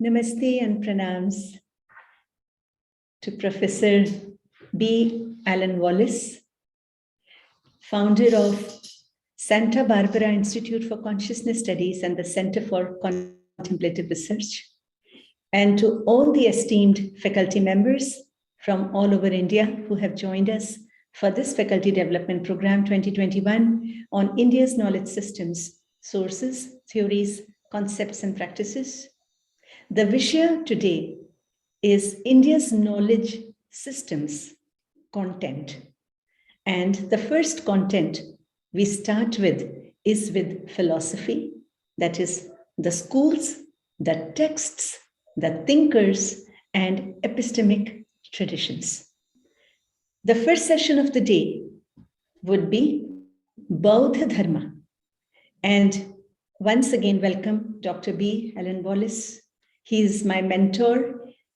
Namaste and pranams to Professor B. Alan Wallace, founder of Santa Barbara Institute for Consciousness Studies and the Center for Contemplative Research, and to all the esteemed faculty members from all over India who have joined us for this Faculty Development Program 2021 on India's knowledge systems, sources, theories, concepts, and practices. The Vishya today is India's knowledge systems content. And the first content we start with is with philosophy, that is the schools, the texts, the thinkers, and epistemic traditions. The first session of the day would be Bauddha Dharma. And once again, welcome Dr. B. Alan Wallace. He is my mentor.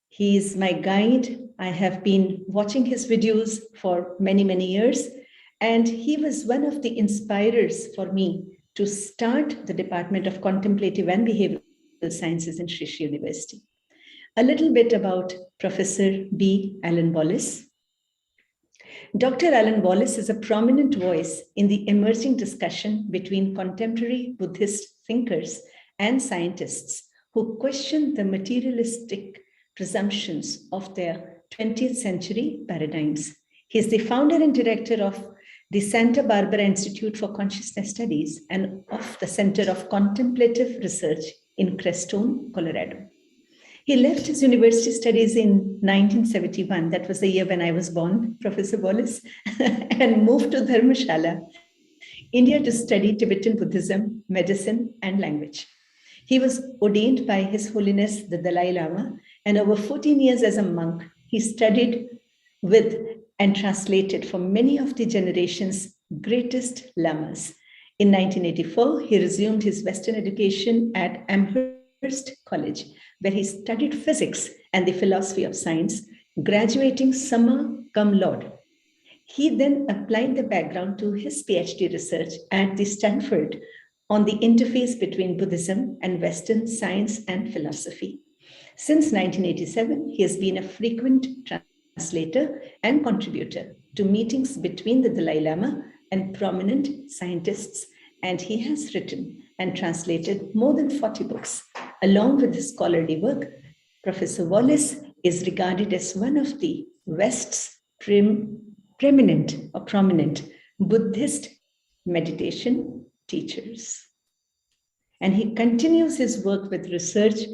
He is my guide. I have been watching his videos for many, many years. And he was one of the inspirers for me to start the Department of Contemplative and Behavioral Sciences in Sri Sri University. A little bit about Professor B. Alan Wallace. Dr. Alan Wallace is a prominent voice in the emerging discussion between contemporary Buddhist thinkers and scientists who question the materialistic presumptions of their 20th century paradigms. He is the founder and director of the Santa Barbara Institute for Consciousness Studies and of the Center of Contemplative Research in Crestone, Colorado. He left his university studies in 1971, that was the year when I was born, Professor Wallace, and moved to Dharmashala, India, to study Tibetan Buddhism, medicine, and language. He was ordained by His Holiness the Dalai Lama, and over 14 years as a monk, he studied with and translated for many of the generation's greatest lamas. In 1984, he resumed his Western education at Amherst College, where he studied physics and the philosophy of science, graduating summa cum laude. He then applied the background to his PhD research at the Stanford on the interface between Buddhism and Western science and philosophy. Since 1987, he has been a frequent translator and contributor to meetings between the Dalai Lama and prominent scientists, and he has written and translated more than 40 books. Along with his scholarly work, Professor Wallace is regarded as one of the West's prominent Buddhist meditation teachers. And he continues his work with research.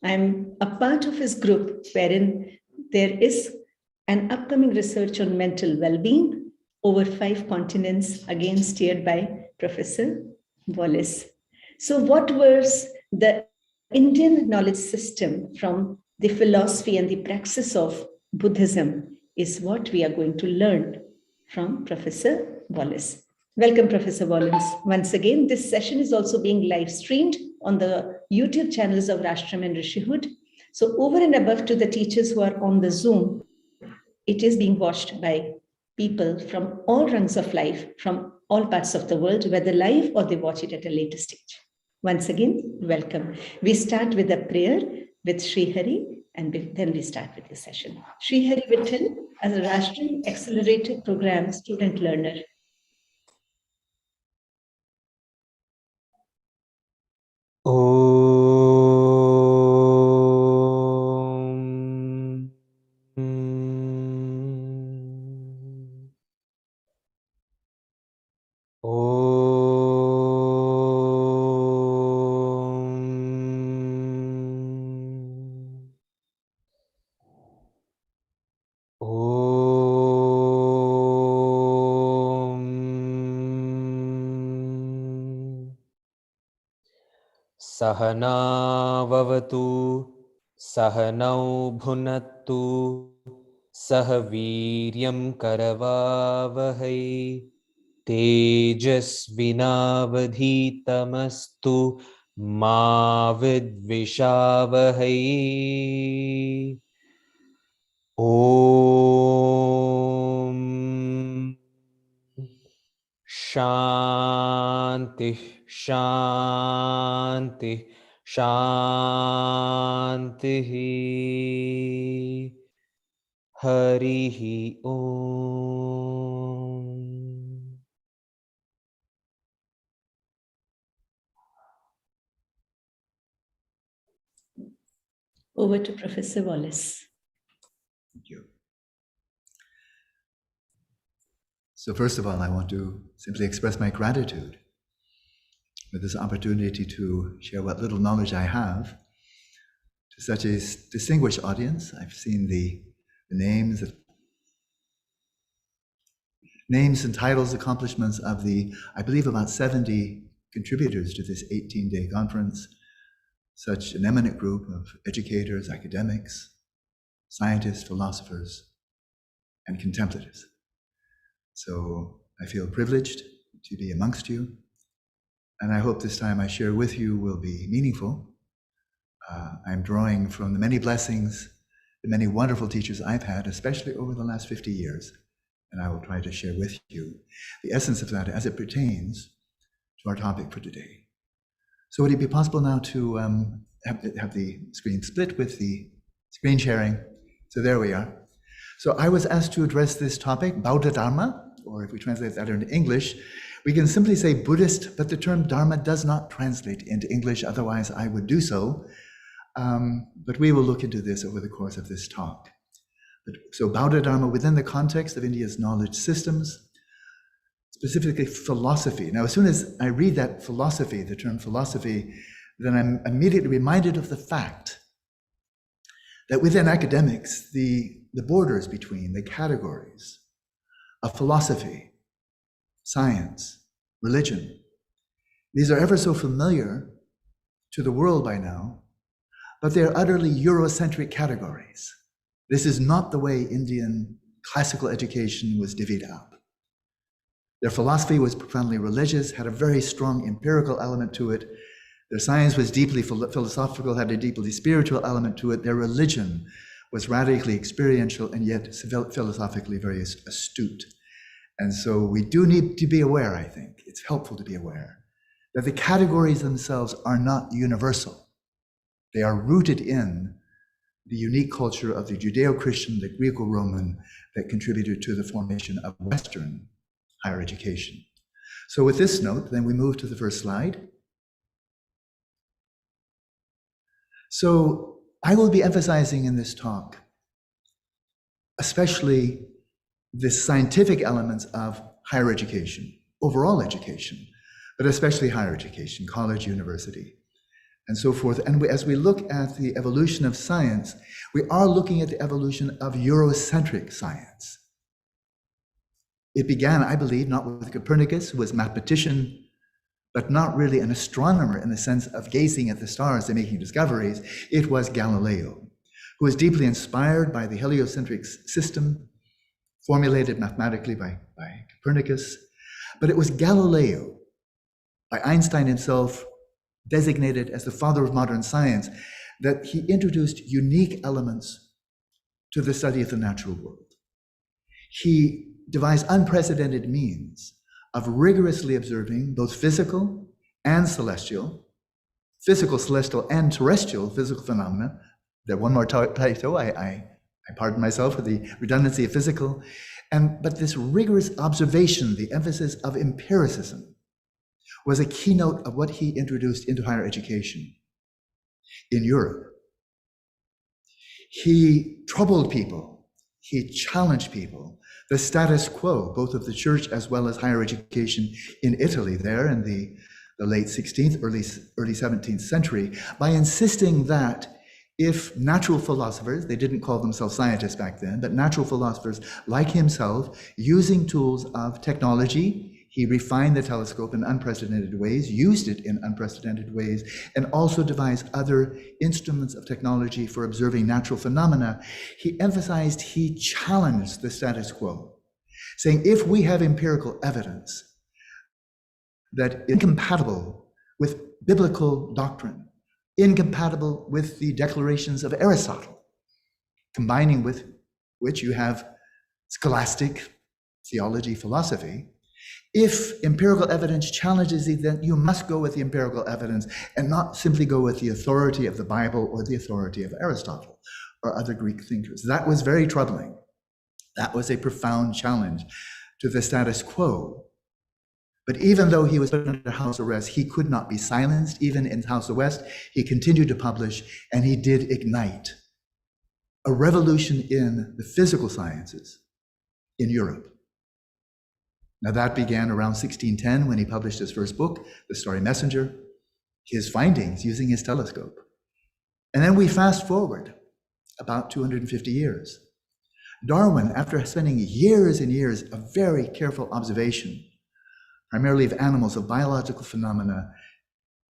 I'm a part of his group wherein there is an upcoming research on mental well-being over 5 continents, again steered by Professor Wallace. So what was the Indian knowledge system from the philosophy and the praxis of Buddhism is what we are going to learn from Professor Wallace. Welcome, Professor Wallace. Once again, this session is also being live streamed on the YouTube channels of Rashtram and Rishihood. So over and above to the teachers who are on the Zoom, it is being watched by people from all rungs of life, from all parts of the world, whether live or they watch it at a later stage. Once again, welcome. We start with a prayer with Sri Hari, and then we start with the session. Sri Hari Vittal, as a Rashtram Accelerated Program student learner. Sahana vavatu, sahanau bhunattu, sahaviryam karavavahai, tejasvinavadhitamastu ma vidvishavahai. Om Shanti, Shanti, Shanti. Shantihi. Harihi Om. Over to Professor Wallace. Thank you. So first of all, I want to simply express my gratitude for this opportunity to share what little knowledge I have to such a distinguished audience. I've seen the names and titles, accomplishments of I believe about 70 contributors to this 18-day conference, such an eminent group of educators, academics, scientists, philosophers, and contemplatives. So I feel privileged to be amongst you, and I hope this time I share with you will be meaningful. I'm drawing from the many blessings, the many wonderful teachers I've had, especially over the last 50 years, and I will try to share with you the essence of that as it pertains to our topic for today. So would it be possible now to have the screen split with the screen sharing? So there we are. So I was asked to address this topic, Bauddha Dharma, or if we translate that into English, we can simply say Buddhist, but the term Dharma does not translate into English, otherwise I would do so. But we will look into this over the course of this talk. So Bauddha Dharma within the context of India's knowledge systems, specifically philosophy. Now, as soon as I read that philosophy, the term philosophy, then I'm immediately reminded of the fact that within academics, the borders between the categories of philosophy, science, religion, these are ever so familiar to the world by now, but they are utterly Eurocentric categories. This is not the way Indian classical education was divvied up. Their philosophy was profoundly religious, had a very strong empirical element to it. Their science was deeply philosophical, had a deeply spiritual element to it. Their religion was radically experiential and yet philosophically very astute. And so we do need to be aware, I think, it's helpful to be aware, that the categories themselves are not universal. They are rooted in the unique culture of the Judeo-Christian, the Greco-Roman, that contributed to the formation of Western higher education. So with this note, then we move to the first slide. So I will be emphasizing in this talk, especially the scientific elements of higher education, overall education, but especially higher education, college, university, and so forth. And as we look at the evolution of science, we are looking at the evolution of Eurocentric science. It began, I believe, not with Copernicus, who was a mathematician, but not really an astronomer in the sense of gazing at the stars and making discoveries. It was Galileo, who was deeply inspired by the heliocentric system formulated mathematically by Copernicus. But it was Galileo, by Einstein himself, designated as the father of modern science, that he introduced unique elements to the study of the natural world. He devised unprecedented means of rigorously observing both physical and celestial, physical, celestial, and terrestrial physical phenomena. There, one more title, I pardon myself for the redundancy of physical, but this rigorous observation, the emphasis of empiricism, was a keynote of what he introduced into higher education in Europe. He troubled people, he challenged people. The status quo, both of the church as well as higher education in Italy there in the late 16th, early 17th century, by insisting that if natural philosophers, they didn't call themselves scientists back then, but natural philosophers like himself, using tools of technology, he refined the telescope in unprecedented ways, used it in unprecedented ways, and also devised other instruments of technology for observing natural phenomena. He emphasized, he challenged the status quo, saying if we have empirical evidence that is incompatible with biblical doctrine, incompatible with the declarations of Aristotle, combining with which you have scholastic theology, philosophy, If empirical evidence challenges you, then you must go with the empirical evidence and not simply go with the authority of the Bible or the authority of Aristotle or other Greek thinkers. That was very troubling. That was a profound challenge to the status quo. But even though he was put under house arrest, he could not be silenced. Even in house arrest, he continued to publish, and he did ignite a revolution in the physical sciences in Europe. Now that began around 1610 when he published his first book, The Starry Messenger, his findings using his telescope. And then we fast forward about 250 years. Darwin, after spending years and years of very careful observation, primarily of animals, of biological phenomena,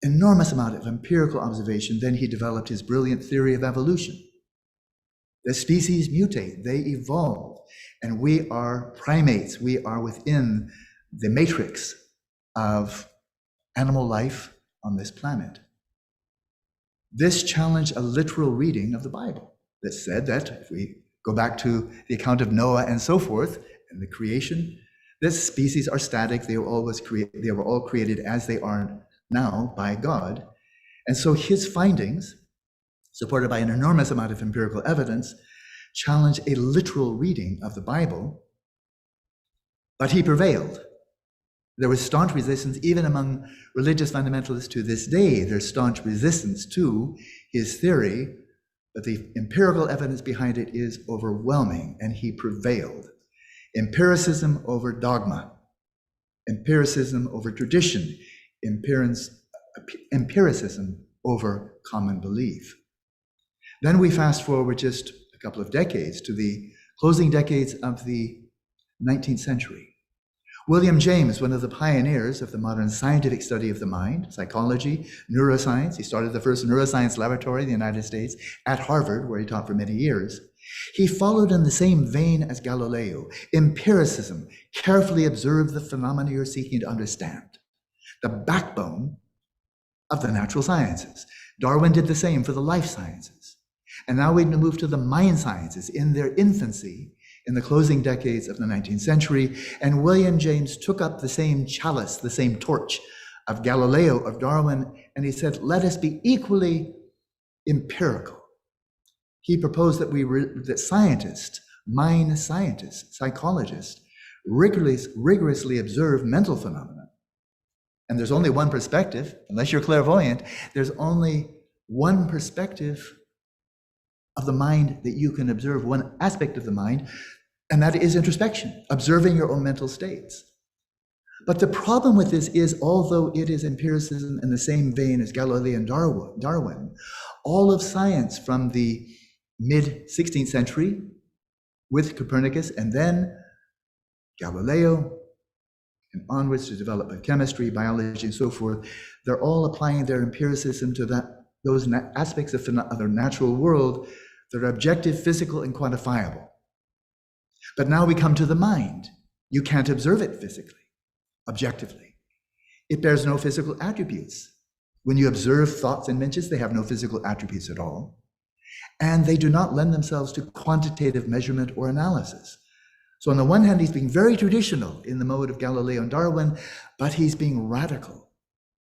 enormous amount of empirical observation, then he developed his brilliant theory of evolution. The species mutate, they evolve, and we are primates. We are within the matrix of animal life on this planet. This challenged a literal reading of the Bible that said that, if we go back to the account of Noah and so forth, and the creation, this species are static. They were all created as they are now by God. And so his findings, supported by an enormous amount of empirical evidence, challenge a literal reading of the Bible, but he prevailed. There was staunch resistance even among religious fundamentalists to this day. There's staunch resistance to his theory, but the empirical evidence behind it is overwhelming, and he prevailed. Empiricism over dogma, empiricism over tradition, empiricism over common belief. Then we fast forward just a couple of decades to the closing decades of the 19th century. William James, one of the pioneers of the modern scientific study of the mind, psychology, neuroscience. He started the first neuroscience laboratory in the United States at Harvard, where he taught for many years. He followed in the same vein as Galileo. Empiricism, carefully observe the phenomena you're seeking to understand, the backbone of the natural sciences. Darwin did the same for the life sciences. And now we move to the mind sciences in their infancy in the closing decades of the 19th century. And William James took up the same chalice, the same torch of Galileo, of Darwin, and he said, let us be equally empirical. He proposed that scientists, mind scientists, psychologists, rigorously observe mental phenomena. And there's only one perspective, unless you're clairvoyant, there's only one perspective of the mind that you can observe, one aspect of the mind, and that is introspection, observing your own mental states. But the problem with this is, although it is empiricism in the same vein as Galileo and Darwin, all of science from the mid-16th century with Copernicus and then Galileo and onwards to develop chemistry, biology, and so forth, they're all applying their empiricism to those aspects of the natural world that are objective, physical, and quantifiable. But now we come to the mind. You can't observe it physically, objectively. It bears no physical attributes. When you observe thoughts and images, they have no physical attributes at all. And they do not lend themselves to quantitative measurement or analysis. So on the one hand, he's being very traditional in the mode of Galileo and Darwin, but he's being radical.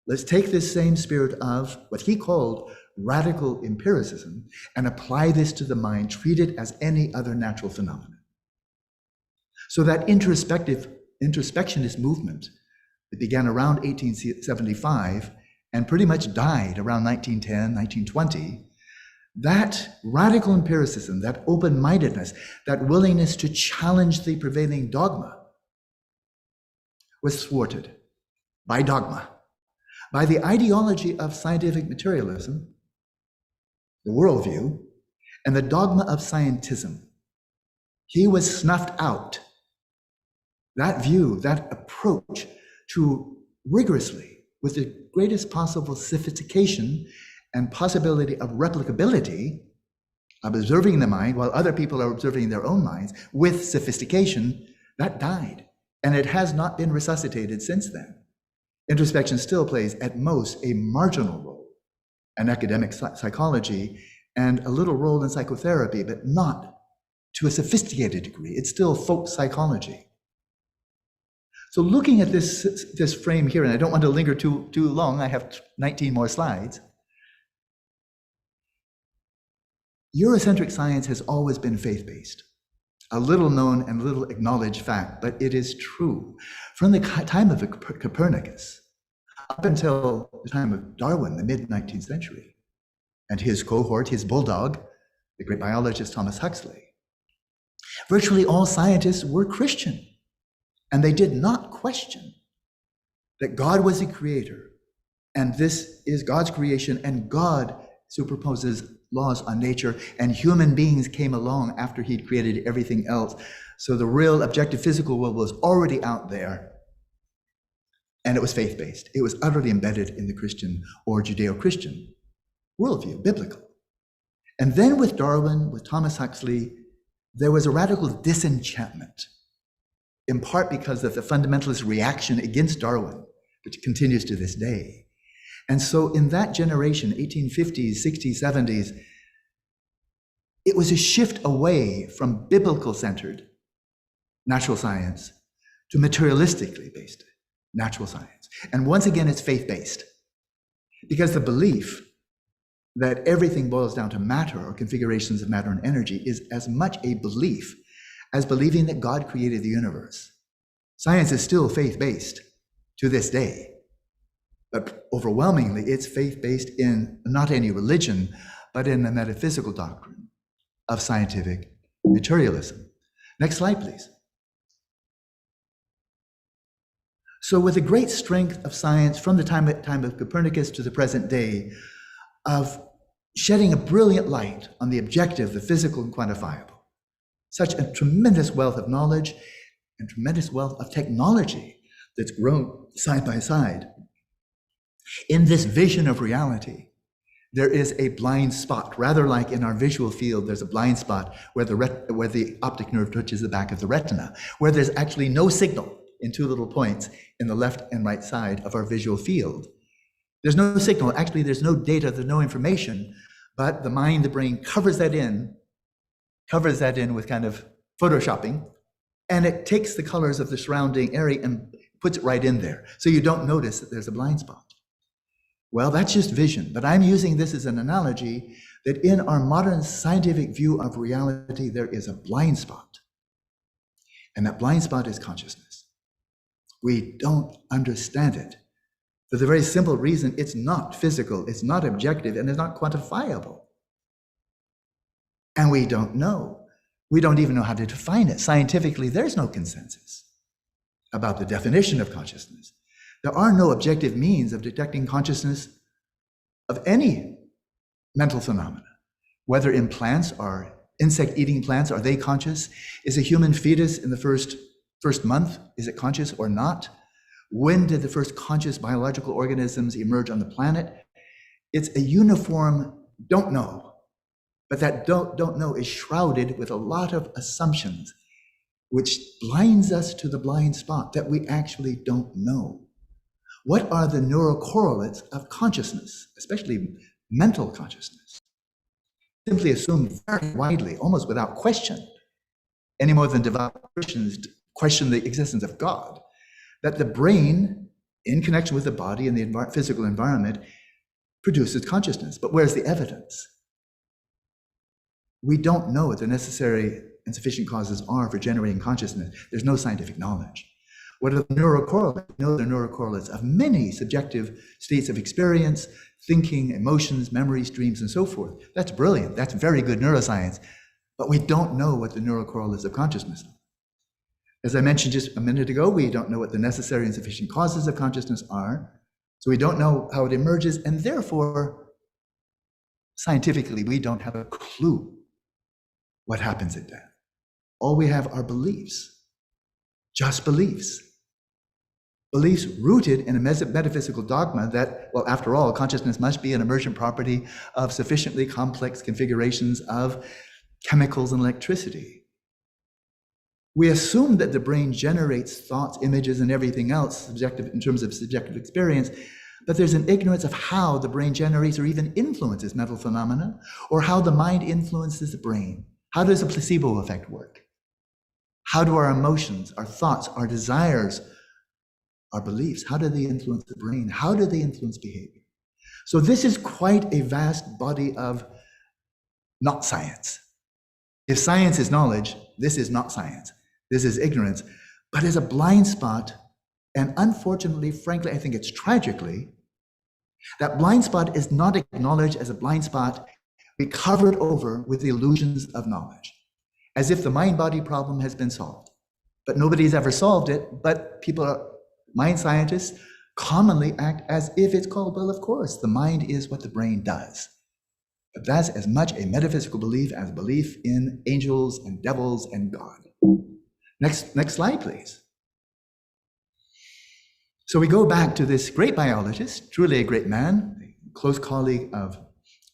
Let's take this same spirit of what he called radical empiricism and apply this to the mind, treat it as any other natural phenomenon. So that introspectionist movement that began around 1875 and pretty much died around 1910, 1920, that radical empiricism, that open-mindedness, that willingness to challenge the prevailing dogma was thwarted by dogma, by the ideology of scientific materialism, the worldview, and the dogma of scientism. He was snuffed out. That view, that approach to rigorously, with the greatest possible sophistication and possibility of replicability, of observing the mind while other people are observing their own minds with sophistication, that died. And it has not been resuscitated since then. Introspection still plays at most a marginal role in academic psychology and a little role in psychotherapy, but not to a sophisticated degree. It's still folk psychology. So looking at this frame here, and I don't want to linger too long, I have 19 more slides. Eurocentric science has always been faith-based, a little known and little acknowledged fact, but it is true. From the time of Copernicus up until the time of Darwin, the mid-19th century, and his cohort, his bulldog, the great biologist Thomas Huxley, virtually all scientists were Christian, and they did not question that God was the creator, and this is God's creation, and God superposes laws on nature, and human beings came along after he'd created everything else. So the real objective physical world was already out there, and it was faith-based. It was utterly embedded in the Christian or Judeo-Christian worldview, biblical. And then with Darwin, with Thomas Huxley, there was a radical disenchantment, in part because of the fundamentalist reaction against Darwin, which continues to this day. And so in that generation, 1850s, 60s, 70s, it was a shift away from biblical-centered natural science to materialistically based natural science. And once again, it's faith-based, because the belief that everything boils down to matter or configurations of matter and energy is as much a belief as believing that God created the universe. Science is still faith-based to this day, but overwhelmingly it's faith-based in not any religion, but in the metaphysical doctrine of scientific materialism. Next slide, please. So with the great strength of science from the time of Copernicus to the present day, of shedding a brilliant light on the objective, the physical and quantifiable, such a tremendous wealth of knowledge and tremendous wealth of technology that's grown side by side. In this vision of reality, there is a blind spot, rather like in our visual field, there's a blind spot where the optic nerve touches the back of the retina, where there's actually no signal in two little points in the left and right side of our visual field. There's no signal, actually there's no data, there's no information, but the mind, the brain covers that in with kind of photoshopping, and it takes the colors of the surrounding area and puts it right in there. So you don't notice that there's a blind spot. Well, that's just vision, but I'm using this as an analogy that in our modern scientific view of reality, there is a blind spot. And that blind spot is consciousness. We don't understand it for the very simple reason it's not physical, it's not objective, and it's not quantifiable. And we don't know. We don't even know how to define it. Scientifically, there's no consensus about the definition of consciousness. There are no objective means of detecting consciousness of any mental phenomena, whether in plants or insect-eating plants, are they conscious? Is a human fetus in the first month, is it conscious or not? When did the first conscious biological organisms emerge on the planet? It's a uniform don't know, but that don't know is shrouded with a lot of assumptions, which blinds us to the blind spot that we actually don't know. What are the neurocorrelates of consciousness, especially mental consciousness? Simply assumed very widely, almost without question, any more than devout Christians question the existence of God, that the brain, in connection with the body and the physical environment, produces consciousness. But where's the evidence? We don't know what the necessary and sufficient causes are for generating consciousness. There's no scientific knowledge. What are the neurocorrelates? We know the neurocorrelates of many subjective states of experience, thinking, emotions, memories, dreams, and so forth. That's brilliant. That's very good neuroscience. But we don't know what the neurocorrelates of consciousness are. As I mentioned just a minute ago, we don't know what the necessary and sufficient causes of consciousness are. So we don't know how it emerges, and therefore, scientifically, we don't have a clue what happens at death. All we have are beliefs, just beliefs. Beliefs rooted in a metaphysical dogma that, well, after all, consciousness must be an emergent property of sufficiently complex configurations of chemicals and electricity. We assume that the brain generates thoughts, images, and everything else subjective in terms of subjective experience, but there's an ignorance of how the brain generates or even influences mental phenomena, or how the mind influences the brain. How does a placebo effect work? How do our emotions, our thoughts, our desires our beliefs? How do they influence the brain? How do they influence behavior? So this is quite a vast body of not science. If science is knowledge, this is not science. This is ignorance, but is a blind spot. And unfortunately, frankly, I think it's tragically, that blind spot is not acknowledged as a blind spot. We cover it over with the illusions of knowledge, as if the mind-body problem has been solved. But nobody's ever solved it, but mind scientists commonly act as if it's called, well, of course, the mind is what the brain does. But that's as much a metaphysical belief as belief in angels and devils and God. Next slide, please. So we go back to this great biologist, truly a great man, a close colleague of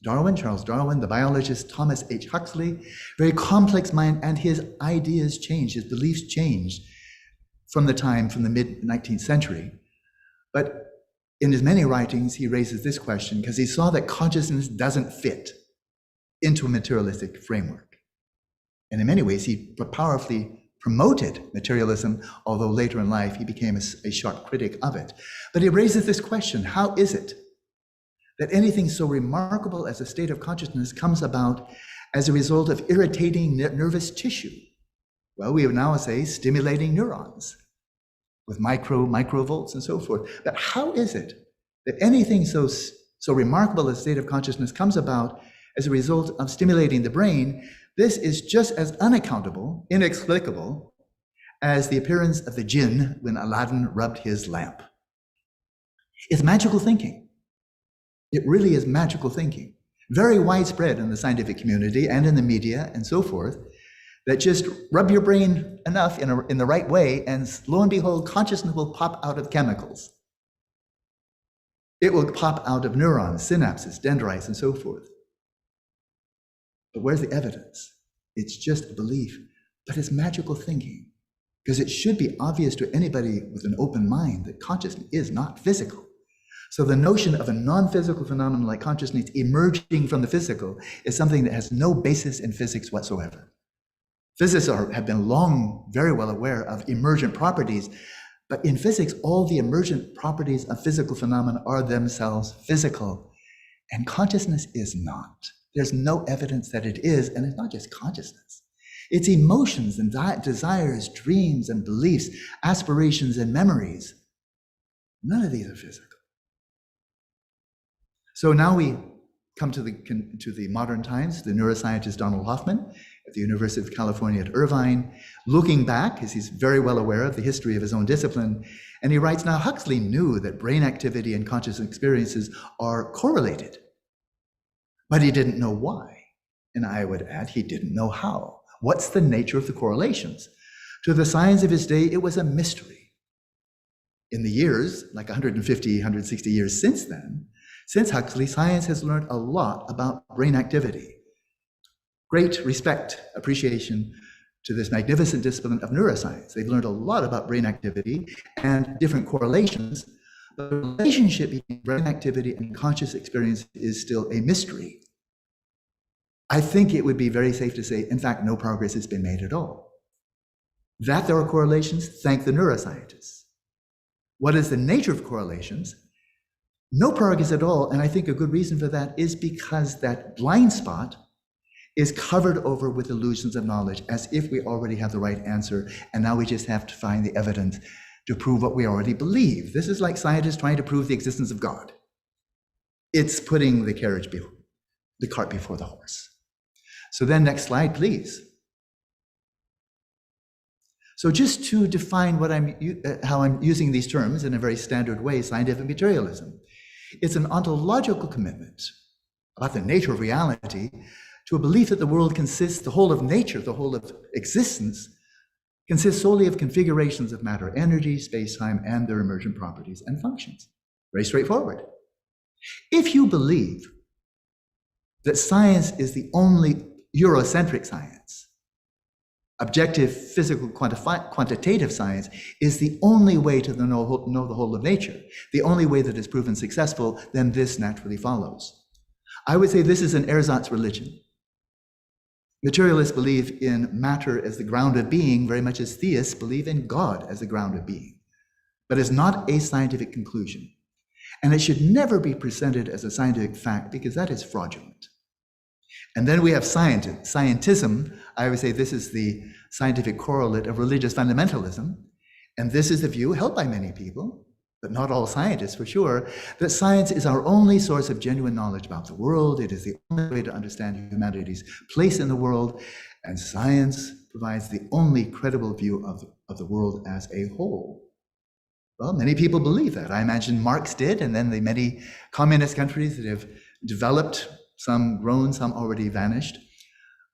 Darwin, Charles Darwin, the biologist Thomas H. Huxley, very complex mind, and his ideas changed, his beliefs changed from the mid-19th century. But in his many writings, he raises this question because he saw that consciousness doesn't fit into a materialistic framework. And in many ways, he powerfully promoted materialism, although later in life he became a sharp critic of it. But he raises this question: how is it that anything so remarkable as a state of consciousness comes about as a result of irritating nervous tissue? Well, we would now say stimulating neurons with microvolts and so forth. But how is it that anything so remarkable as a state of consciousness comes about as a result of stimulating the brain? This is just as unaccountable, inexplicable, as the appearance of the jinn when Aladdin rubbed his lamp. It's magical thinking. It really is magical thinking. Very widespread in the scientific community and in the media and so forth, that just rub your brain enough in the right way, and lo and behold, consciousness will pop out of chemicals. It will pop out of neurons, synapses, dendrites, and so forth. But where's the evidence? It's just a belief, but it's magical thinking, because it should be obvious to anybody with an open mind that consciousness is not physical. So the notion of a non-physical phenomenon like consciousness emerging from the physical is something that has no basis in physics whatsoever. Physicists have been long very well aware of emergent properties, but in physics, all the emergent properties of physical phenomena are themselves physical, and consciousness is not. There's no evidence that it is, and it's not just consciousness. It's emotions and desires, dreams and beliefs, aspirations and memories. None of these are physical. So now we come to the modern times, the neuroscientist Donald Hoffman at the University of California at Irvine, looking back, because he's very well aware of the history of his own discipline, and he writes, now Huxley knew that brain activity and conscious experiences are correlated, but he didn't know why. And I would add, he didn't know how. What's the nature of the correlations? To the science of his day, it was a mystery. In the years, like 150, 160 years since then, since Huxley, science has learned a lot about brain activity. Great respect, appreciation to this magnificent discipline of neuroscience. They've learned a lot about brain activity and different correlations. The relationship between brain activity and conscious experience is still a mystery. I think it would be very safe to say, in fact, no progress has been made at all. That there are correlations, thank the neuroscientists. What is the nature of correlations? No progress at all, and I think a good reason for that is because that blind spot is covered over with illusions of knowledge, as if we already have the right answer, and now we just have to find the evidence to prove what we already believe. This is like scientists trying to prove the existence of God. It's putting the cart before the horse. So then next slide, please. So just to define how I'm using these terms in a very standard way, scientific materialism. It's an ontological commitment about the nature of reality to a belief that the world consists, the whole of nature, the whole of existence, consists solely of configurations of matter, energy, space-time, and their emergent properties and functions. Very straightforward. If you believe that science is the only eurocentric science, objective, physical, quantitative science is the only way to know the whole of nature, the only way that is proven successful, then this naturally follows. I would say this is an ersatz religion. Materialists believe in matter as the ground of being, very much as theists believe in God as the ground of being. but is not a scientific conclusion. And it should never be presented as a scientific fact because that is fraudulent. And then we have scientism. I always say this is the scientific correlate of religious fundamentalism. And this is the view held by many people, but not all scientists for sure, that science is our only source of genuine knowledge about the world. It is the only way to understand humanity's place in the world. And science provides the only credible view of the world as a whole. Well, many people believe that. I imagine Marx did, and then the many communist countries that have developed, some grown, some already vanished,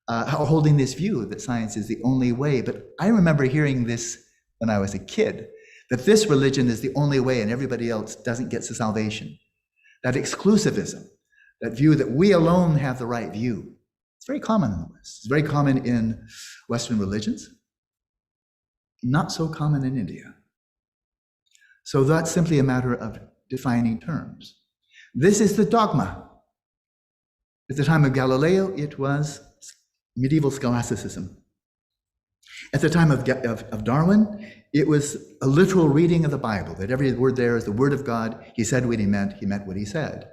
are holding this view that science is the only way. But I remember hearing this when I was a kid, that this religion is the only way and everybody else doesn't get to salvation. That exclusivism, that view that we alone have the right view. It's very common in the West. It's very common in Western religions. Not so common in India. So that's simply a matter of defining terms. This is the dogma. At the time of Galileo, it was medieval scholasticism. At the time of Darwin, it was a literal reading of the Bible, that every word there is the word of God. He said what he meant what he said.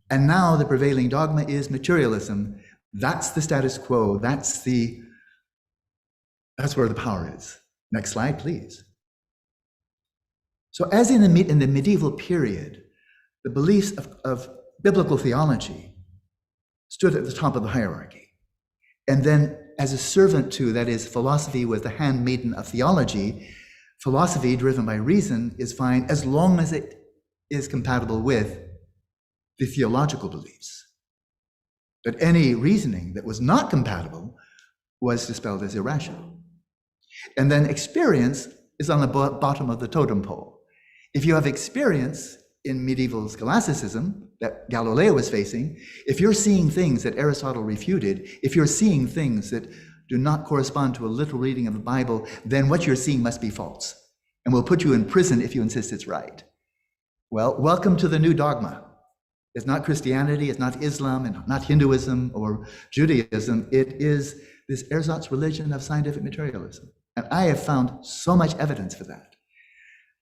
And now the prevailing dogma is materialism. That's the status quo. That's where the power is. Next slide, please. So as in the medieval period, the beliefs of biblical theology stood at the top of the hierarchy. And then as a servant to, that is, philosophy was the handmaiden of theology, philosophy driven by reason is fine as long as it is compatible with the theological beliefs. But any reasoning that was not compatible was dispelled as irrational. And then experience is on the bottom of the totem pole. If you have experience in medieval scholasticism that Galileo was facing, if you're seeing things that Aristotle refuted, if you're seeing things that do not correspond to a literal reading of the Bible, then what you're seeing must be false. And we'll put you in prison if you insist it's right. Well, welcome to the new dogma. It's not Christianity, it's not Islam, and not Hinduism or Judaism. It is this ersatz religion of scientific materialism. And I have found so much evidence for that.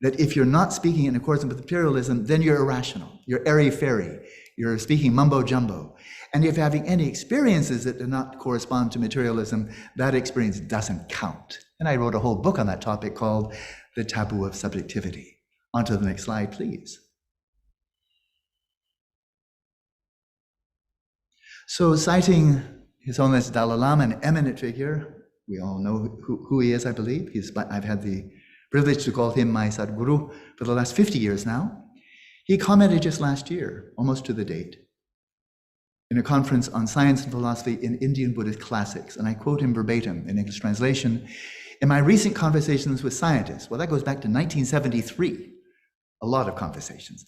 That if you're not speaking in accordance with materialism, then you're irrational, you're airy-fairy, you're speaking mumbo-jumbo. And if you're having any experiences that do not correspond to materialism, that experience doesn't count. And I wrote a whole book on that topic called The Taboo of Subjectivity. On to the next slide, please. So citing His Holiness Dalai Lama, an eminent figure, we all know who he is, I believe. I've had the privilege to call him my Sadguru for the last 50 years now. He commented just last year, almost to the date, in a conference on science and philosophy in Indian Buddhist classics, and I quote him verbatim in English translation, "In my recent conversations with scientists," well, that goes back to 1973, a lot of conversations,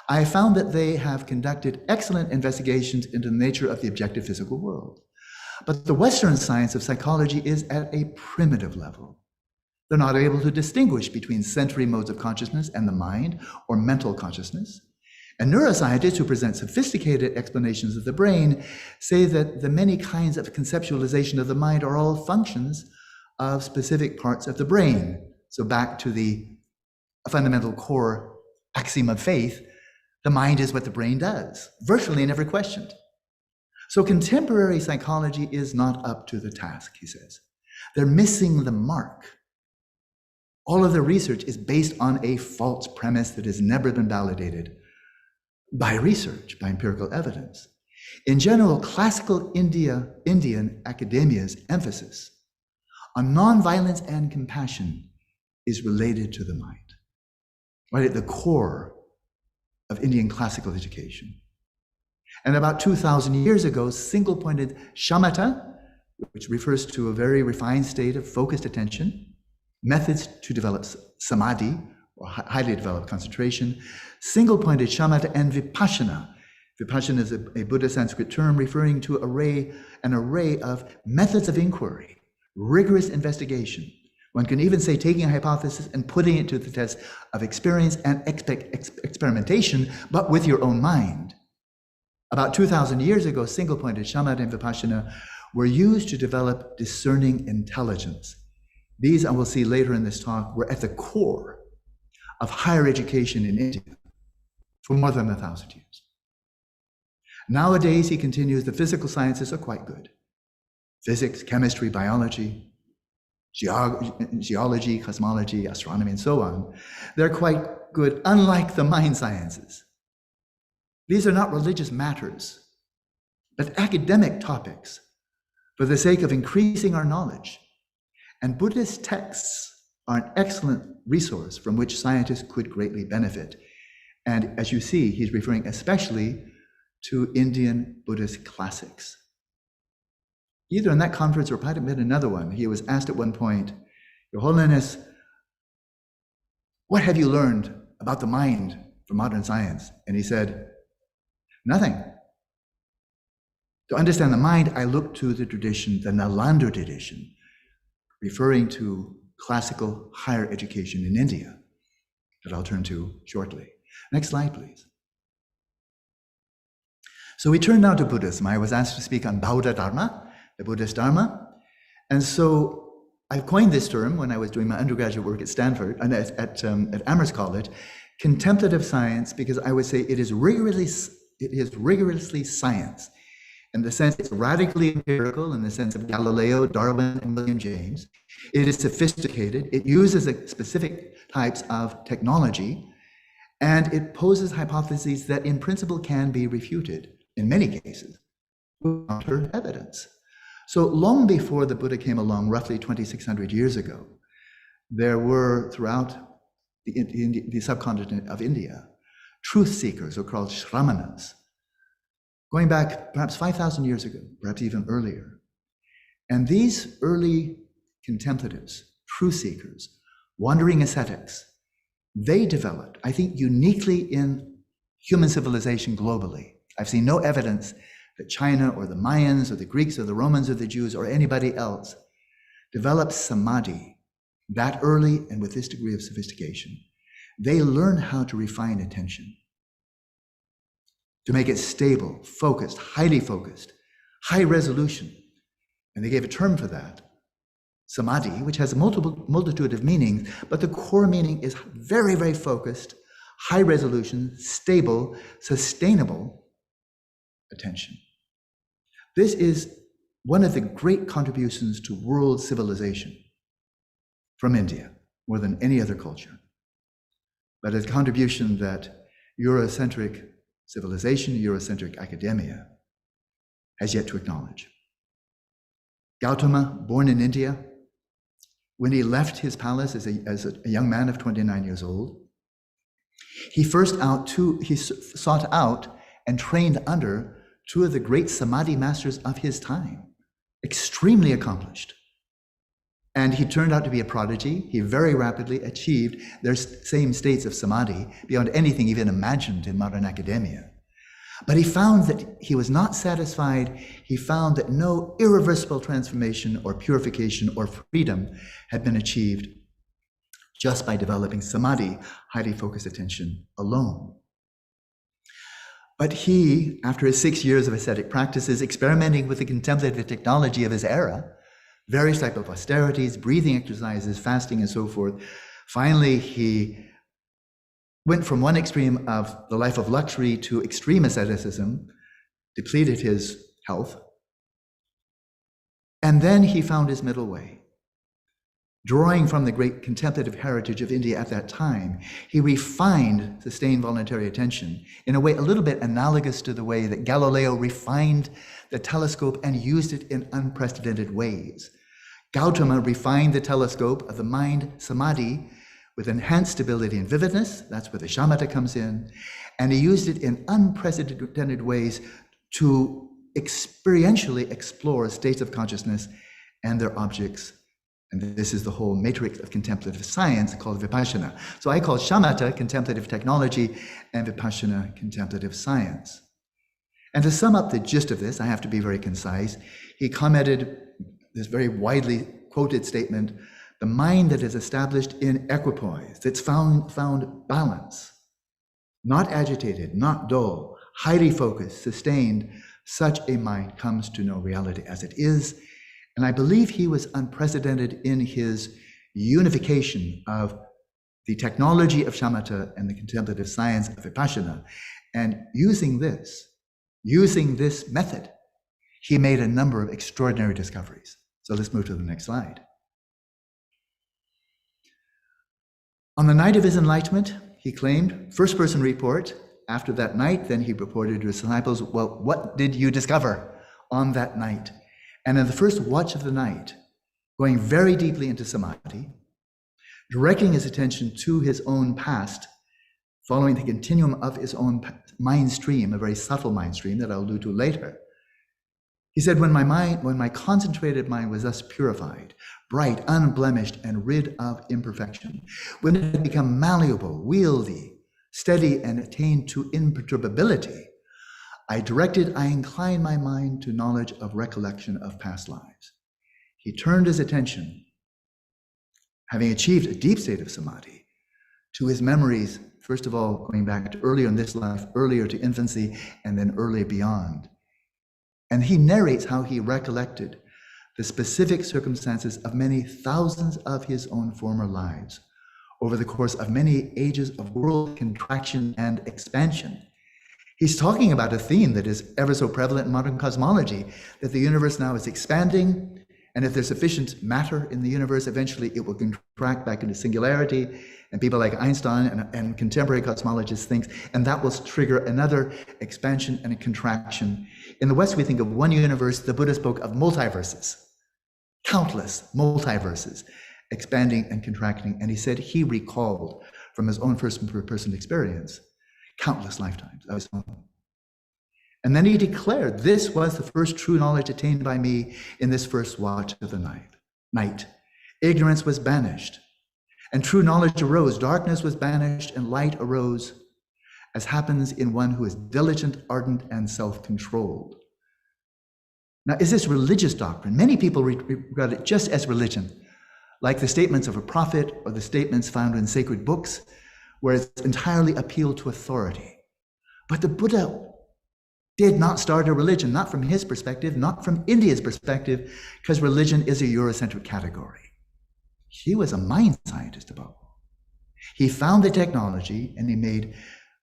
"I found that they have conducted excellent investigations into the nature of the objective physical world. But the Western science of psychology is at a primitive level. They're not able to distinguish between sensory modes of consciousness and the mind, or mental consciousness. And neuroscientists who present sophisticated explanations of the brain say that the many kinds of conceptualization of the mind are all functions of specific parts of the brain." So back to the fundamental core axiom of faith, the mind is what the brain does, virtually never questioned. So contemporary psychology is not up to the task, he says. They're missing the mark. All of the research is based on a false premise that has never been validated by research, by empirical evidence. In general, classical Indian academia's emphasis on nonviolence and compassion is related to the mind, right at the core of Indian classical education. And about 2,000 years ago, single-pointed shamatha, which refers to a very refined state of focused attention, methods to develop samadhi, or highly developed concentration, single-pointed shamatha, and vipassana. Vipassana is a Buddhist Sanskrit term referring to an array of methods of inquiry, rigorous investigation. One can even say taking a hypothesis and putting it to the test of experience and experimentation, but with your own mind. About 2,000 years ago, single-pointed shamatha and vipassana were used to develop discerning intelligence. These, I will see later in this talk, were at the core of higher education in India for more than 1,000 years. Nowadays, he continues, the physical sciences are quite good. Physics, chemistry, biology, geology, cosmology, astronomy, and so on. They're quite good, unlike the mind sciences. These are not religious matters, but academic topics for the sake of increasing our knowledge. And Buddhist texts are an excellent resource from which scientists could greatly benefit. And as you see, he's referring especially to Indian Buddhist classics. Either in that conference or might have been another one, he was asked at one point, Your Holiness, what have you learned about the mind from modern science? And he said, nothing. To understand the mind, I look to the tradition, the Nalanda tradition, referring to classical higher education in India, that I'll turn to shortly. Next slide, please. So we turn now to Buddhism. I was asked to speak on Bauddha Dharma, the Buddhist Dharma. And so I coined this term when I was doing my undergraduate work at Stanford, and at Amherst College, contemplative science, because I would say it is rigorously science. In the sense it's radically empirical, in the sense of Galileo, Darwin, and William James. It is sophisticated. It uses specific types of technology, and it poses hypotheses that in principle can be refuted, in many cases, with counter evidence. So long before the Buddha came along, roughly 2,600 years ago, there were throughout the subcontinent of India, truth seekers, or called Shramanas, going back perhaps 5,000 years ago, perhaps even earlier. And these early contemplatives, truth seekers, wandering ascetics, they developed, I think, uniquely in human civilization globally. I've seen no evidence that China or the Mayans or the Greeks or the Romans or the Jews or anybody else developed samadhi that early and with this degree of sophistication. They learn how to refine attention, to make it stable, focused, high resolution. And they gave a term for that, samadhi, which has a multitude of meanings, but the core meaning is very, very focused, high resolution, stable, sustainable attention. This is one of the great contributions to world civilization from India, more than any other culture. But a contribution that Eurocentric civilization, Eurocentric academia has yet to acknowledge. Gautama, born in India, when he left his palace as a young man of 29 years old, he sought out and trained under two of the great samadhi masters of his time, extremely accomplished. And he turned out to be a prodigy. He very rapidly achieved their same states of samadhi beyond anything even imagined in modern academia. But he found that he was not satisfied. He found that no irreversible transformation or purification or freedom had been achieved just by developing samadhi, highly focused attention alone. But he, after his 6 years of ascetic practices, experimenting with the contemplative technology of his era, various types of austerities, breathing exercises, fasting, and so forth, finally he went from one extreme of the life of luxury to extreme asceticism, depleted his health, and then he found his middle way. Drawing from the great contemplative heritage of India at that time, he refined sustained voluntary attention in a way a little bit analogous to the way that Galileo refined the telescope and used it in unprecedented ways. Gautama refined the telescope of the mind, samadhi, with enhanced stability and vividness. That's where the shamatha comes in. And he used it in unprecedented ways to experientially explore states of consciousness and their objects. And this is the whole matrix of contemplative science called vipassana. So I call shamatha contemplative technology and vipassana contemplative science. And to sum up the gist of this, I have to be very concise. He commented this very widely quoted statement: the mind that is established in equipoise, that's found balance, not agitated, not dull, highly focused, sustained, such a mind comes to know reality as it is. And I believe he was unprecedented in his unification of the technology of shamatha and the contemplative science of vipassana. And using this method, he made a number of extraordinary discoveries. So let's move to the next slide. On the night of his enlightenment, he claimed, first person report, after that night, then he reported to his disciples, well, what did you discover on that night? And in the first watch of the night, going very deeply into samadhi, directing his attention to his own past, following the continuum of his own mind stream, a very subtle mind stream that I'll allude to later. He said, when my concentrated mind was thus purified, bright, unblemished, and rid of imperfection, when it had become malleable, wieldy, steady, and attained to imperturbability, I inclined my mind to knowledge of recollection of past lives. He turned his attention, having achieved a deep state of samadhi, to his memories, first of all, going back to earlier in this life, earlier to infancy, and then earlier beyond. And he narrates how he recollected the specific circumstances of many thousands of his own former lives over the course of many ages of world contraction and expansion. He's talking about a theme that is ever so prevalent in modern cosmology, that the universe now is expanding, and if there's sufficient matter in the universe, eventually it will contract back into singularity. And people like Einstein and contemporary cosmologists think, and that will trigger another expansion and a contraction. In the West, we think of one universe. The Buddha spoke of multiverses, countless multiverses, expanding and contracting. And he said he recalled from his own first-person experience countless lifetimes of his own. And then he declared, this was the first true knowledge attained by me in this first watch of the night. Ignorance was banished, and true knowledge arose. Darkness was banished, and light arose, as happens in one who is diligent, ardent, and self-controlled. Now, is this religious doctrine? Many people regard it just as religion, like the statements of a prophet or the statements found in sacred books, where it's entirely appeal to authority. But the Buddha did not start a religion, not from his perspective, not from India's perspective, because religion is a Eurocentric category. He was a mind scientist above all. He found the technology and he made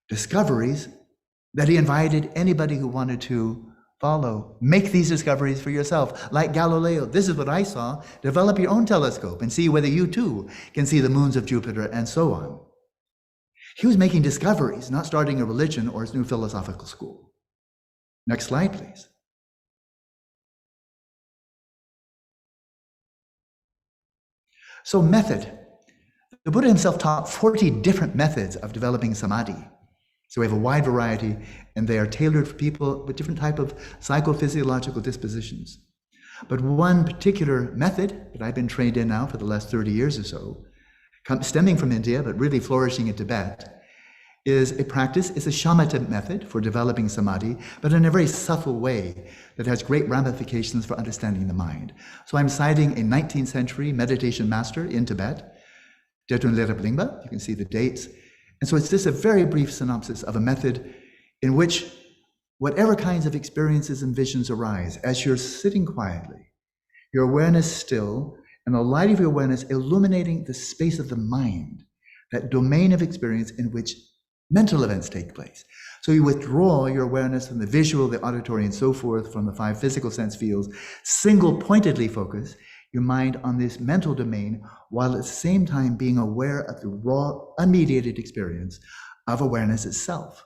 discoveries that he invited anybody who wanted to follow. Make these discoveries for yourself. Like Galileo, this is what I saw. Develop your own telescope and see whether you too can see the moons of Jupiter and so on. He was making discoveries, not starting a religion or his new philosophical school. Next slide, please. So method. The Buddha himself taught 40 different methods of developing samadhi. So we have a wide variety, and they are tailored for people with different type of psychophysiological dispositions. But one particular method that I've been trained in now for the last 30 years or so, stemming from India, but really flourishing in Tibet, is a shamatha method for developing samadhi, but in a very subtle way that has great ramifications for understanding the mind. So I'm citing a 19th century meditation master in Tibet, Detun Lerab Lingpa. You can see the dates. And so it's just a very brief synopsis of a method in which whatever kinds of experiences and visions arise, as you're sitting quietly, your awareness still, and the light of your awareness illuminating the space of the mind, that domain of experience in which mental events take place. So you withdraw your awareness from the visual, the auditory, and so forth, from the 5 physical sense fields, single-pointedly focus your mind on this mental domain, while at the same time being aware of the raw, unmediated experience of awareness itself.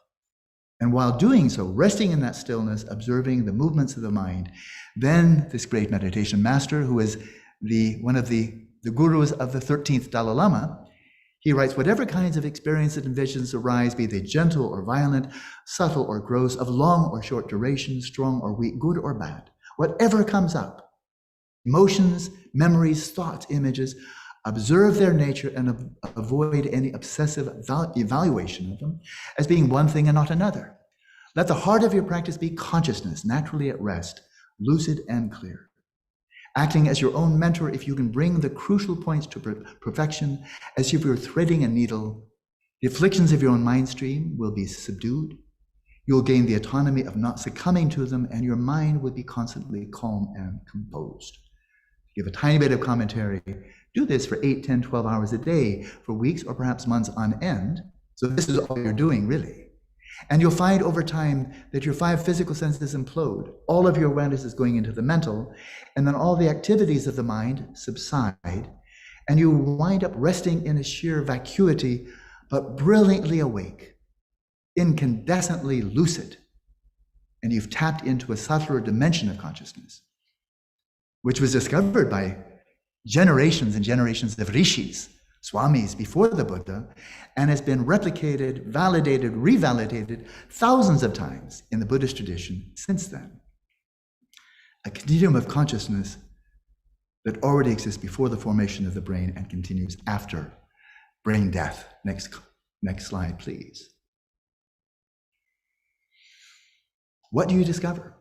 And while doing so, resting in that stillness, observing the movements of the mind, then this great meditation master, who is one of the gurus of the 13th Dalai Lama, he writes, whatever kinds of experiences and visions arise, be they gentle or violent, subtle or gross, of long or short duration, strong or weak, good or bad, whatever comes up, emotions, memories, thoughts, images, observe their nature and avoid any obsessive evaluation of them as being one thing and not another. Let the heart of your practice be consciousness, naturally at rest, lucid and clear. Acting as your own mentor, if you can bring the crucial points to perfection, as if you were threading a needle, the afflictions of your own mind stream will be subdued. You'll gain the autonomy of not succumbing to them, and your mind will be constantly calm and composed. give a tiny bit of commentary. Do this for 8, 10, 12 hours a day for weeks or perhaps months on end. So this is all you're doing, really. And you'll find over time that your 5 physical senses implode. All of your awareness is going into the mental, and then all the activities of the mind subside, and you wind up resting in a sheer vacuity, but brilliantly awake, incandescently lucid. And you've tapped into a subtler dimension of consciousness, which was discovered by generations and generations of rishis, swamis before the Buddha, and has been replicated, validated, revalidated thousands of times in the Buddhist tradition since then. A continuum of consciousness that already exists before the formation of the brain and continues after brain death. Next slide, please. What do you discover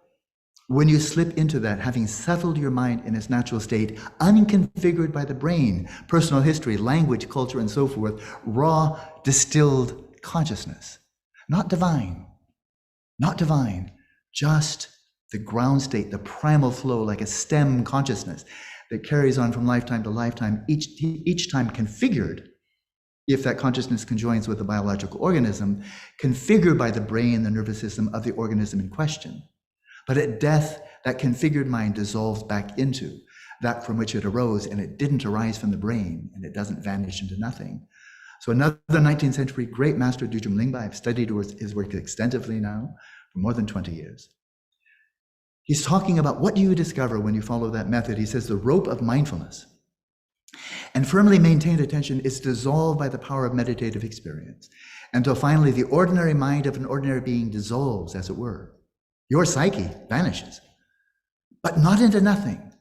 when you slip into that, having settled your mind in its natural state, unconfigured by the brain, personal history, language, culture, and so forth, raw, distilled consciousness? Not divine, just the ground state, the primal flow, like a stem consciousness that carries on from lifetime to lifetime, each time configured, if that consciousness conjoins with a biological organism, configured by the brain, the nervous system of the organism in question. But at death, that configured mind dissolves back into that from which it arose, and it didn't arise from the brain, and it doesn't vanish into nothing. So another 19th century great master, Dudjom Lingpa, I've studied his work extensively now for more than 20 years. He's talking about what do you discover when you follow that method. He says the rope of mindfulness and firmly maintained attention is dissolved by the power of meditative experience, until finally the ordinary mind of an ordinary being dissolves, as it were. Your psyche vanishes, but not into nothing.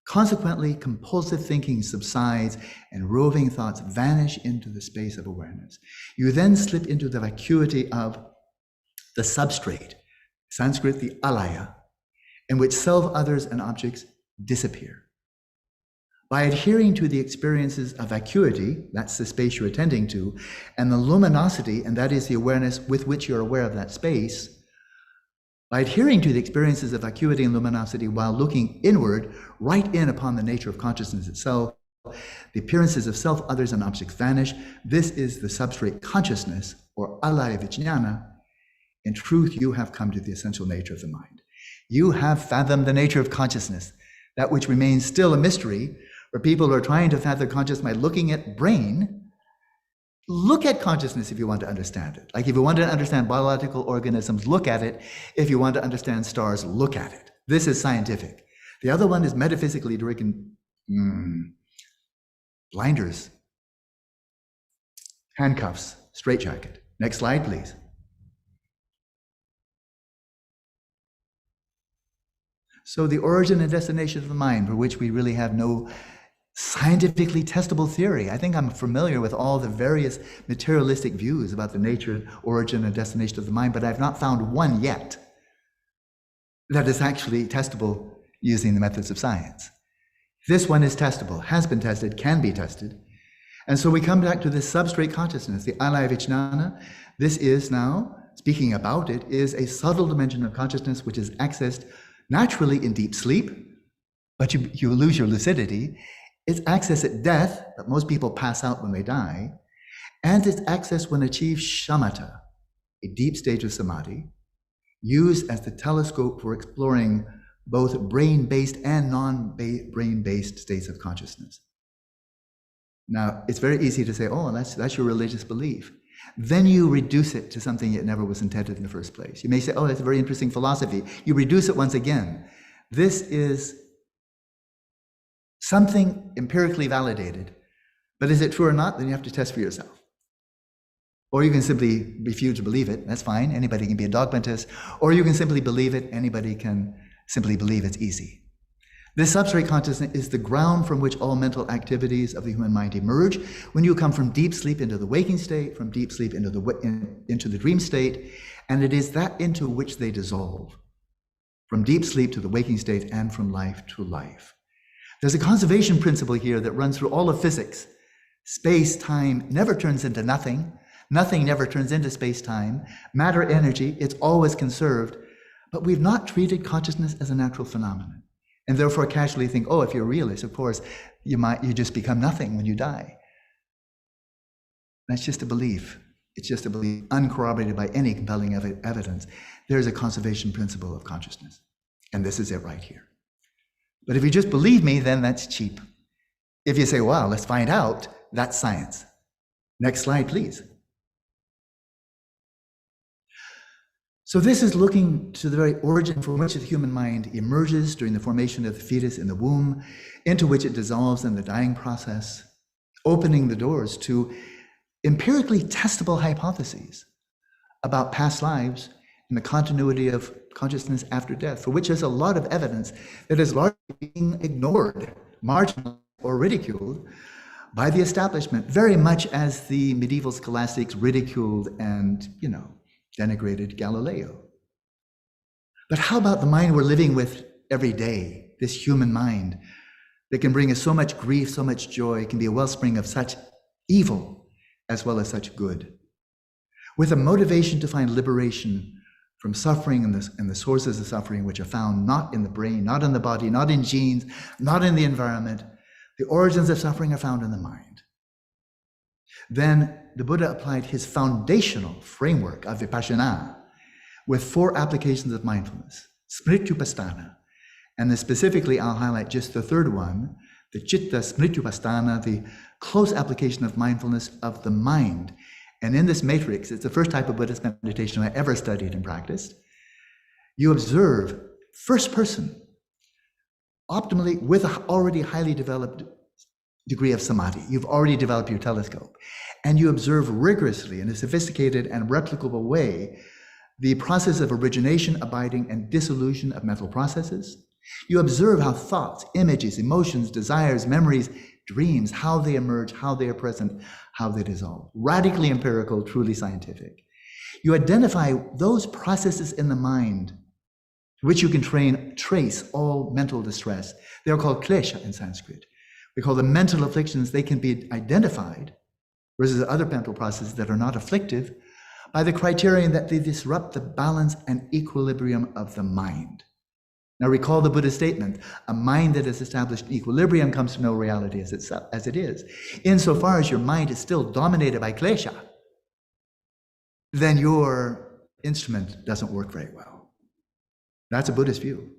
Consequently, compulsive thinking subsides and roving thoughts vanish into the space of awareness. You then slip into the vacuity of the substrate, Sanskrit, the alaya, in which self, others, and objects disappear. By adhering to the experiences of vacuity, that's the space you're attending to, and the luminosity, and that is the awareness with which you're aware of that space, by adhering to the experiences of vacuity and luminosity while looking inward, right in upon the nature of consciousness itself, the appearances of self, others, and objects vanish. This is the substrate consciousness, or alaya vijnana. In truth, you have come to the essential nature of the mind. You have fathomed the nature of consciousness, that which remains still a mystery, where people are trying to fathom consciousness by looking at brain. Look at consciousness if you want to understand it. Like if you want to understand biological organisms, look at it. If you want to understand stars, look at it. This is scientific. The other one is metaphysically driven. Blinders, handcuffs, straitjacket. Next slide, please. So the origin and destination of the mind, for which we really have no scientifically testable theory. I think I'm familiar with all the various materialistic views about the nature, origin, and destination of the mind, but I've not found one yet that is actually testable using the methods of science. This one is testable, has been tested, can be tested. And so we come back to this substrate consciousness, the alaya vijnana. This is now, speaking about it, is a subtle dimension of consciousness which is accessed naturally in deep sleep, but you lose your lucidity. It's accessed at death, but most people pass out when they die. And it's accessed when achieved shamatha, a deep stage of samadhi, used as the telescope for exploring both brain-based and non-brain-based states of consciousness. Now, it's very easy to say, oh, that's your religious belief. Then you reduce it to something it never was intended in the first place. You may say, oh, that's a very interesting philosophy. You reduce it once again. This is something empirically validated, but is it true or not? Then you have to test for yourself. Or you can simply refuse to believe it. That's fine. Anybody can be a dogmatist. Or you can simply believe it. Anybody can simply believe it's easy. This substrate consciousness is the ground from which all mental activities of the human mind emerge. When you come from deep sleep into the waking state, from deep sleep into the dream state, and it is that into which they dissolve, from deep sleep to the waking state and from life to life. There's a conservation principle here that runs through all of physics. Space-time never turns into nothing. Nothing never turns into space-time. Matter, energy, it's always conserved. But we've not treated consciousness as a natural phenomenon. and therefore casually think, oh, if you're a realist, of course, you just become nothing when you die. That's just a belief. It's just a belief uncorroborated by any compelling evidence. There's a conservation principle of consciousness, and this is it right here. But if you just believe me, then that's cheap. If you say, wow, let's find out, that's science. Next slide, please. So this is looking to the very origin from which the human mind emerges during the formation of the fetus in the womb, into which it dissolves in the dying process, opening the doors to empirically testable hypotheses about past lives and the continuity of consciousness after death, for which there's a lot of evidence that is largely being ignored, marginalized, or ridiculed by the establishment, very much as the medieval scholastics ridiculed and, denigrated Galileo. But how about the mind we're living with every day, this human mind that can bring us so much grief, so much joy, can be a wellspring of such evil as well as such good, with a motivation to find liberation from suffering and the sources of suffering, which are found not in the brain, not in the body, not in genes, not in the environment. The origins of suffering are found in the mind. Then the Buddha applied his foundational framework of vipassana with 4 applications of mindfulness, smrityupasthana. And then specifically, I'll highlight just the third one, the chitta smrityupasthana, the close application of mindfulness of the mind. And in this matrix, it's the first type of Buddhist meditation I ever studied and practiced. You observe first person, optimally with an already highly developed degree of samadhi. You've already developed your telescope. And you observe rigorously in a sophisticated and replicable way the process of origination, abiding, and dissolution of mental processes. You observe how thoughts, images, emotions, desires, memories, dreams, how they emerge, how they are present, how they dissolve. Radically empirical, truly scientific. You identify those processes in the mind to which you can trace all mental distress. They're called klesha in Sanskrit. We call them mental afflictions. They can be identified, versus other mental processes that are not afflictive, by the criterion that they disrupt the balance and equilibrium of the mind. Now recall the Buddha's statement, a mind that has established equilibrium comes to know reality as it is. Insofar as your mind is still dominated by klesha, then your instrument doesn't work very well. That's a Buddhist view.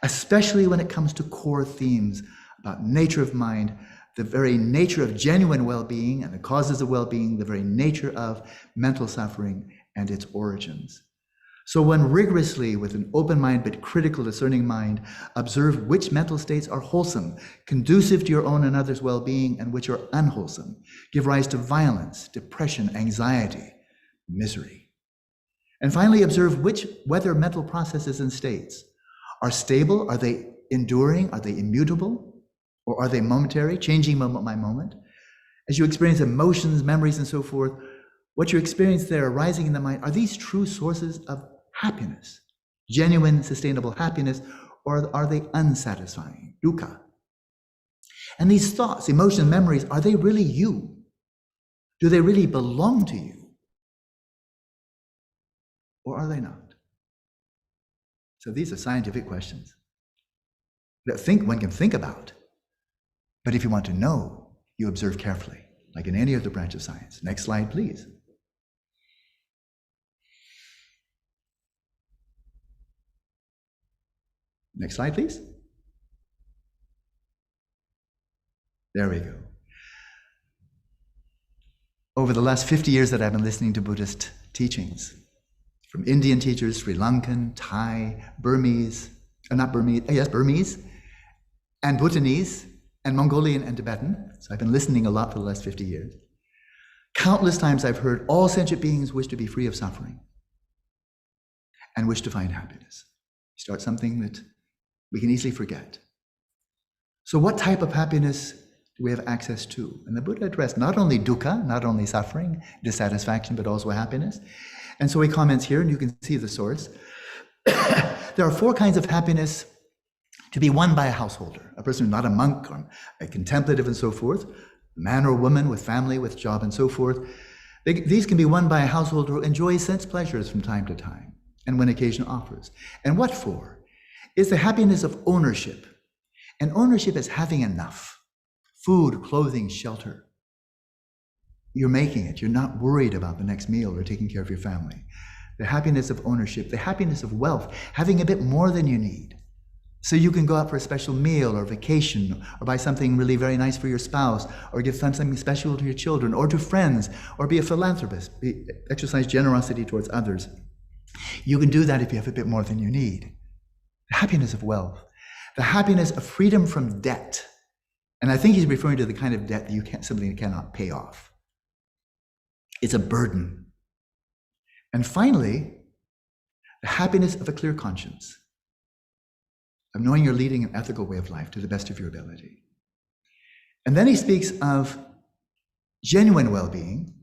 Especially when it comes to core themes about nature of mind, the very nature of genuine well-being and the causes of well-being, the very nature of mental suffering and its origins. So one rigorously, with an open mind but critical, discerning mind, observe which mental states are wholesome, conducive to your own and others' well-being, and which are unwholesome, give rise to violence, depression, anxiety, misery. And finally, observe whether mental processes and states are stable, are they enduring, are they immutable, or are they momentary, changing moment by moment? As you experience emotions, memories, and so forth, what you experience there arising in the mind, are these true sources of happiness, genuine, sustainable happiness, or are they unsatisfying, dukkha? And these thoughts, emotions, memories, are they really you? Do they really belong to you? Or are they not? So these are scientific questions that one can think about. But if you want to know, you observe carefully, like in any other branch of science. Next slide, please. Next slide, please. There we go. Over the last 50 years that I've been listening to Buddhist teachings, from Indian teachers, Sri Lankan, Thai, Burmese, Burmese, and Bhutanese, and Mongolian and Tibetan. So I've been listening a lot for the last 50 years. Countless times I've heard all sentient beings wish to be free of suffering and wish to find happiness. Start something that we can easily forget. So what type of happiness do we have access to? And the Buddha addressed not only dukkha, not only suffering, dissatisfaction, but also happiness. And so he comments here, and you can see the source. There are 4 kinds of happiness to be won by a householder, a person who's not a monk or a contemplative and so forth, a man or woman with family, with job and so forth. These can be won by a householder who enjoys sense pleasures from time to time and when occasion offers. And what for? is the happiness of ownership. And ownership is having enough. Food, clothing, shelter. You're making it. You're not worried about the next meal or taking care of your family. The happiness of ownership, the happiness of wealth, having a bit more than you need. So you can go out for a special meal or vacation, or buy something really very nice for your spouse, or give something special to your children, or to friends, or be a philanthropist, exercise generosity towards others. You can do that if you have a bit more than you need. The happiness of wealth, the happiness of freedom from debt. And I think he's referring to the kind of debt that you simply cannot pay off. It's a burden. And finally, the happiness of a clear conscience, of knowing you're leading an ethical way of life to the best of your ability. And then he speaks of genuine well-being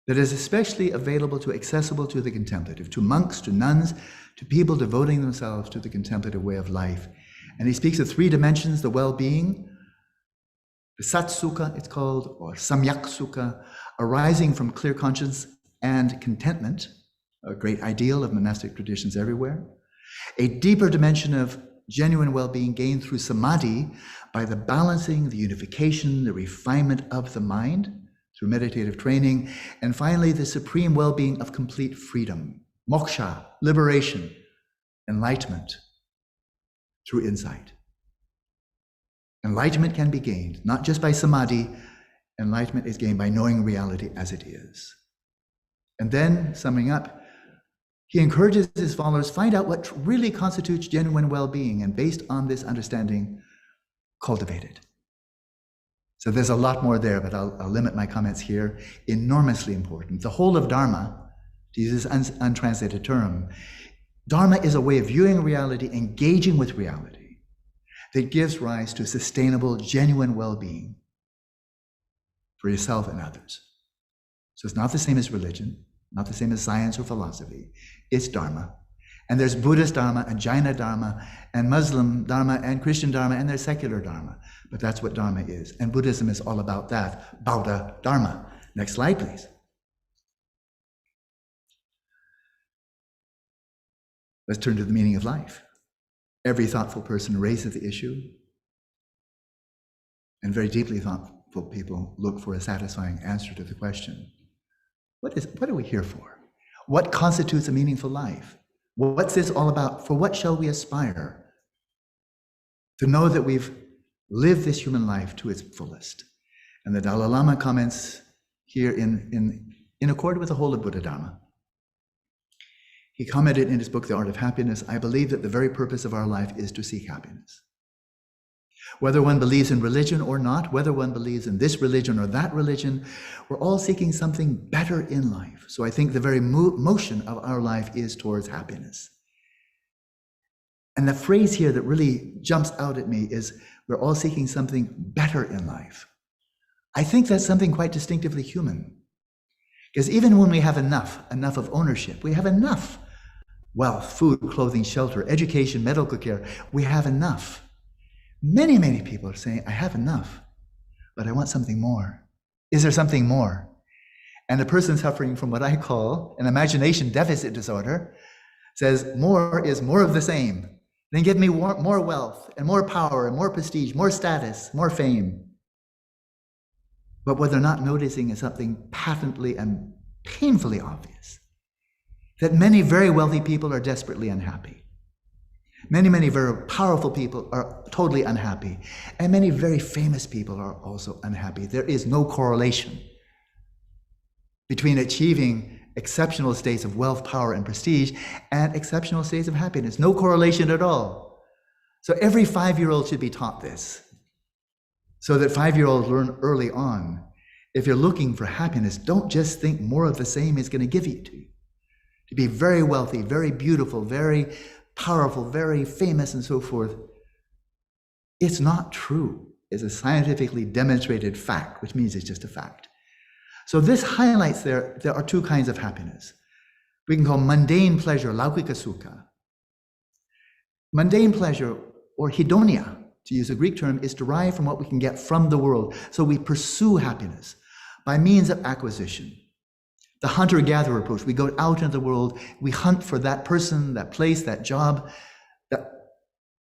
that is especially accessible to the contemplative, to monks, to nuns, to people devoting themselves to the contemplative way of life. And he speaks of 3 dimensions, the well-being, the Satsukha it's called, or Samyak Sukha, arising from clear conscience and contentment, a great ideal of monastic traditions everywhere. A deeper dimension of genuine well-being gained through samadhi by the balancing, the unification, the refinement of the mind through meditative training. And finally, the supreme well-being of complete freedom, moksha, liberation, enlightenment through insight. Enlightenment can be gained, not just by samadhi. Enlightenment is gained by knowing reality as it is. And then, summing up, he encourages his followers, find out what really constitutes genuine well-being, and based on this understanding, cultivate it. So there's a lot more there, but I'll limit my comments here. Enormously important. The whole of Dharma, to use this untranslated term, Dharma is a way of viewing reality, engaging with reality, that gives rise to sustainable, genuine well-being for yourself and others. So it's not the same as religion, not the same as science or philosophy. It's Dharma. And there's Buddhist Dharma and Jaina Dharma and Muslim Dharma and Christian Dharma, and there's secular Dharma. But that's what Dharma is. And Buddhism is all about that, Bauddha Dharma. Next slide, please. Let's turn to the meaning of life. Every thoughtful person raises the issue, and very deeply thoughtful people look for a satisfying answer to the question. What are we here for? What constitutes a meaningful life? What's this all about? For what shall we aspire? To know that we've lived this human life to its fullest. And the Dalai Lama comments here in accord with the whole of Buddha Dharma. He commented in his book, The Art of Happiness, I believe that the very purpose of our life is to seek happiness. Whether one believes in religion or not, whether one believes in this religion or that religion, we're all seeking something better in life. So I think the very motion of our life is towards happiness. And the phrase here that really jumps out at me is, we're all seeking something better in life. I think that's something quite distinctively human. Because even when we have enough of ownership, we have enough wealth, food, clothing, shelter, education, medical care, we have enough. Many, many people are saying, I have enough, but I want something more. Is there something more? And the person suffering from what I call an imagination deficit disorder says, more is more of the same. Then give me more wealth and more power and more prestige, more status, more fame. But what they're not noticing is something patently and painfully obvious, that many very wealthy people are desperately unhappy. Many, many very powerful people are totally unhappy. And many very famous people are also unhappy. There is no correlation between achieving exceptional states of wealth, power, and prestige and exceptional states of happiness. No correlation at all. So every 5-year-old should be taught this, so that 5-year-olds learn early on. If you're looking for happiness, don't just think more of the same is going to give it to you. To be very wealthy, very beautiful, very powerful, very famous, and so forth. It's not true. It's a scientifically demonstrated fact, which means it's just a fact. So this highlights there are 2 kinds of happiness. We can call mundane pleasure, laukika sukha. Mundane pleasure, or hedonia, to use a Greek term, is derived from what we can get from the world. So we pursue happiness by means of acquisition. The hunter-gatherer approach. We go out into the world, we hunt for that person, that place, that job, that